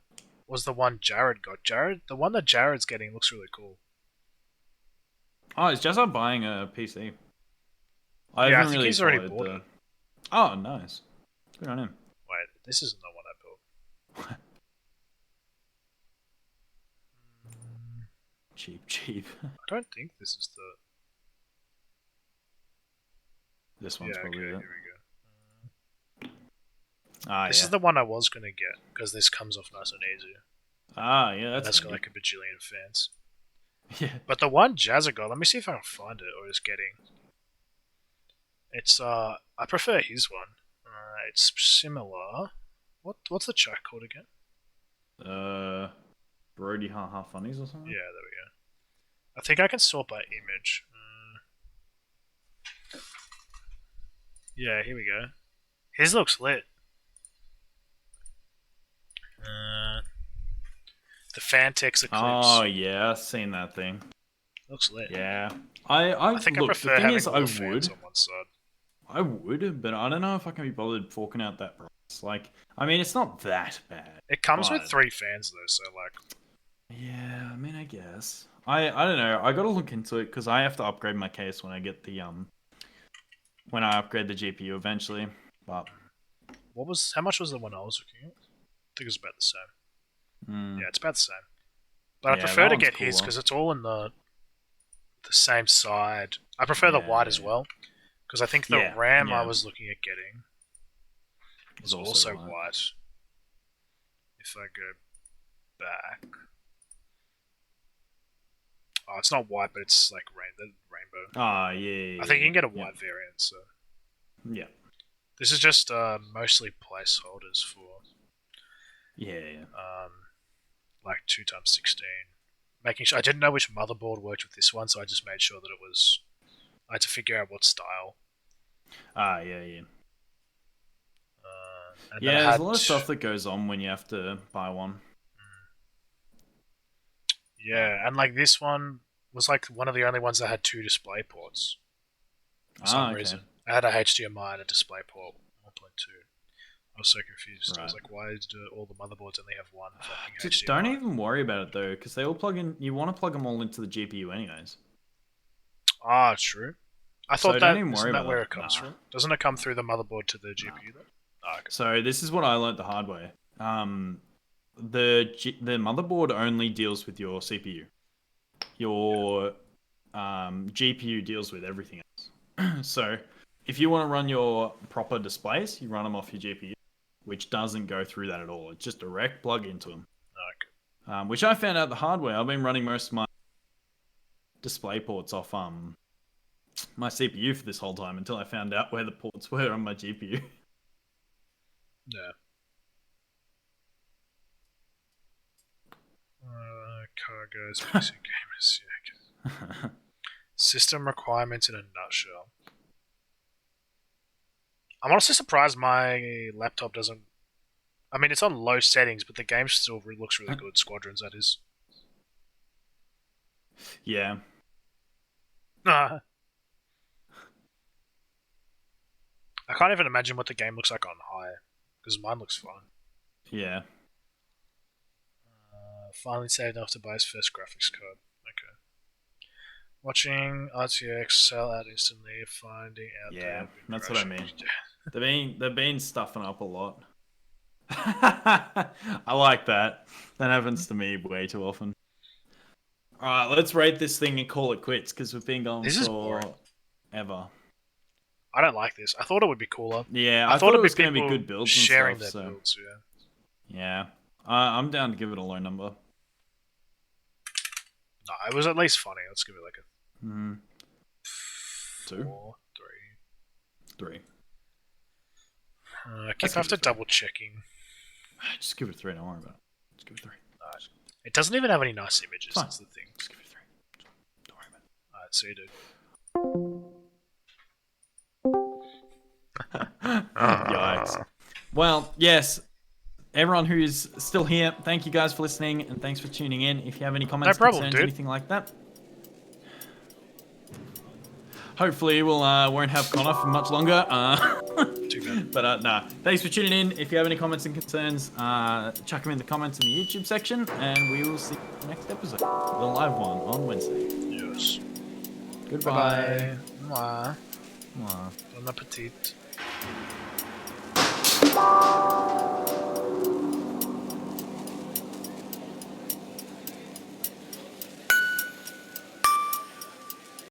was the one Jared got. The one that Jared's getting looks really cool. oh, it's just I'm buying a PC. I Yeah, I haven't think really he's already followed bought the. it. Oh, nice. Good on him. Wait, this isn't the one I built. Cheap, cheap. I don't think this is the. This Yeah, one's okay, probably here it. we go. Ah, This yeah. is the one I was gonna get because this comes off nice and easy, Ah, yeah. and That's that's got handy. like a bajillion fans. Yeah. But the one Jazza got, let me see if I can find it or is getting. It's I prefer his one. It's similar. What's the track called again? Uh, Brody Haha Funnies or something. Yeah, there we go. I think I can sort by image. Yeah, here we go. His looks lit. Uh, the Fantex Eclipse Oh yeah, I've seen that thing. looks lit. Yeah. I I think I look. The prefer thing having is, all the fans on one side. but I don't know if I can be bothered forking out that price. Like, I mean, it's not that bad, It comes with but 3 fans though, so like, yeah. I mean, I guess. I don't know. I got to look into it because I have to upgrade my case when I get the when I upgrade the GPU eventually. But how much was the one I was looking at? I think it was about the same. mm, Yeah, it's about the same. But I yeah, that prefer to one's get his cooler. because it's all in the same side. I prefer the Yeah, white yeah, as yeah. well because I think the Yeah, RAM I yeah. was looking at getting It's was also also white. white. If I go back, oh, it's not white, but it's like rainbow. Ah, yeah. I think you can get a yeah. white variant. So Yeah. this is just mostly placeholders for Yeah, yeah. like 2x16. Making sure I didn't know which motherboard worked with this one, so I just made sure that it was. I had to figure out what style. Ah, yeah, yeah. And then Yeah, I there's had. a lot of stuff that goes on when you have to buy one. But Yeah, and like this one was like one of the only ones that had 2 display ports for some okay. reason. I had a HDMI and a DisplayPort 1.2. I was so confused. I was Right. like, why do all the motherboards only have one fucking Just don't HDMI? even worry about it though, because they all plug in. You want to plug them all into the GPU anyways. Ah, true. I So thought don't that even worry isn't that about where that. it comes Nah. from? Doesn't it come through the motherboard to the Nah. GPU though? Ah, okay. So this is what I learned the hard way. The motherboard only deals with your CPU. Your GPU deals with everything else. So if you want to run your proper displays, you run them off your GPU, which doesn't go through that at all. It's just direct plug into them. Okay. Which I found out the hard way. I've been running most of my display ports off my CPU for this whole time until I found out where the ports were on my GPU. Yeah. Cargoes, PC gamers. Yeah, okay. System requirements in a nutshell. I'm honestly surprised my laptop doesn't. I mean, it's on low settings, but the game still looks really good. Squadrons, that is. Yeah. Ah, I can't even imagine what the game looks like on high, because mine looks fine. Yeah. Finally saved enough to buy his first graphics card. Okay. Watching RTX sell out instantly, finding out. Yeah, that's crashing. what I mean. They've been stuffing up a lot. I like that. That happens to me way too often. All right, let's rate this thing and call it quits because we've been going for ever. I don't like this. I thought it would be cooler. Yeah, I thought it was going to be good builds and sharing stuff. Their builds, yeah. Yeah, I'm down to give it a low number. No, it was at least funny. Let's give it like a 2, 4, 3. I keep after double checking. Just give it a 3. Don't worry about it. Just give it a 3. It doesn't even have any nice images. Fine. That's the thing. Just give it a 3. Don't worry about it. Yikes. Well, yes. Everyone who's still here, thank you guys for listening and thanks for tuning in. If you have any comments, concerns, anything like that, hopefully we'll won't have Connor for much longer. Too bad. But nah. Thanks for tuning in. If you have any comments and concerns, chuck them in the comments in the YouTube section, and we will see you in the next episode, the live one on Wednesday. Yes. Goodbye. Bye. Bon appetit.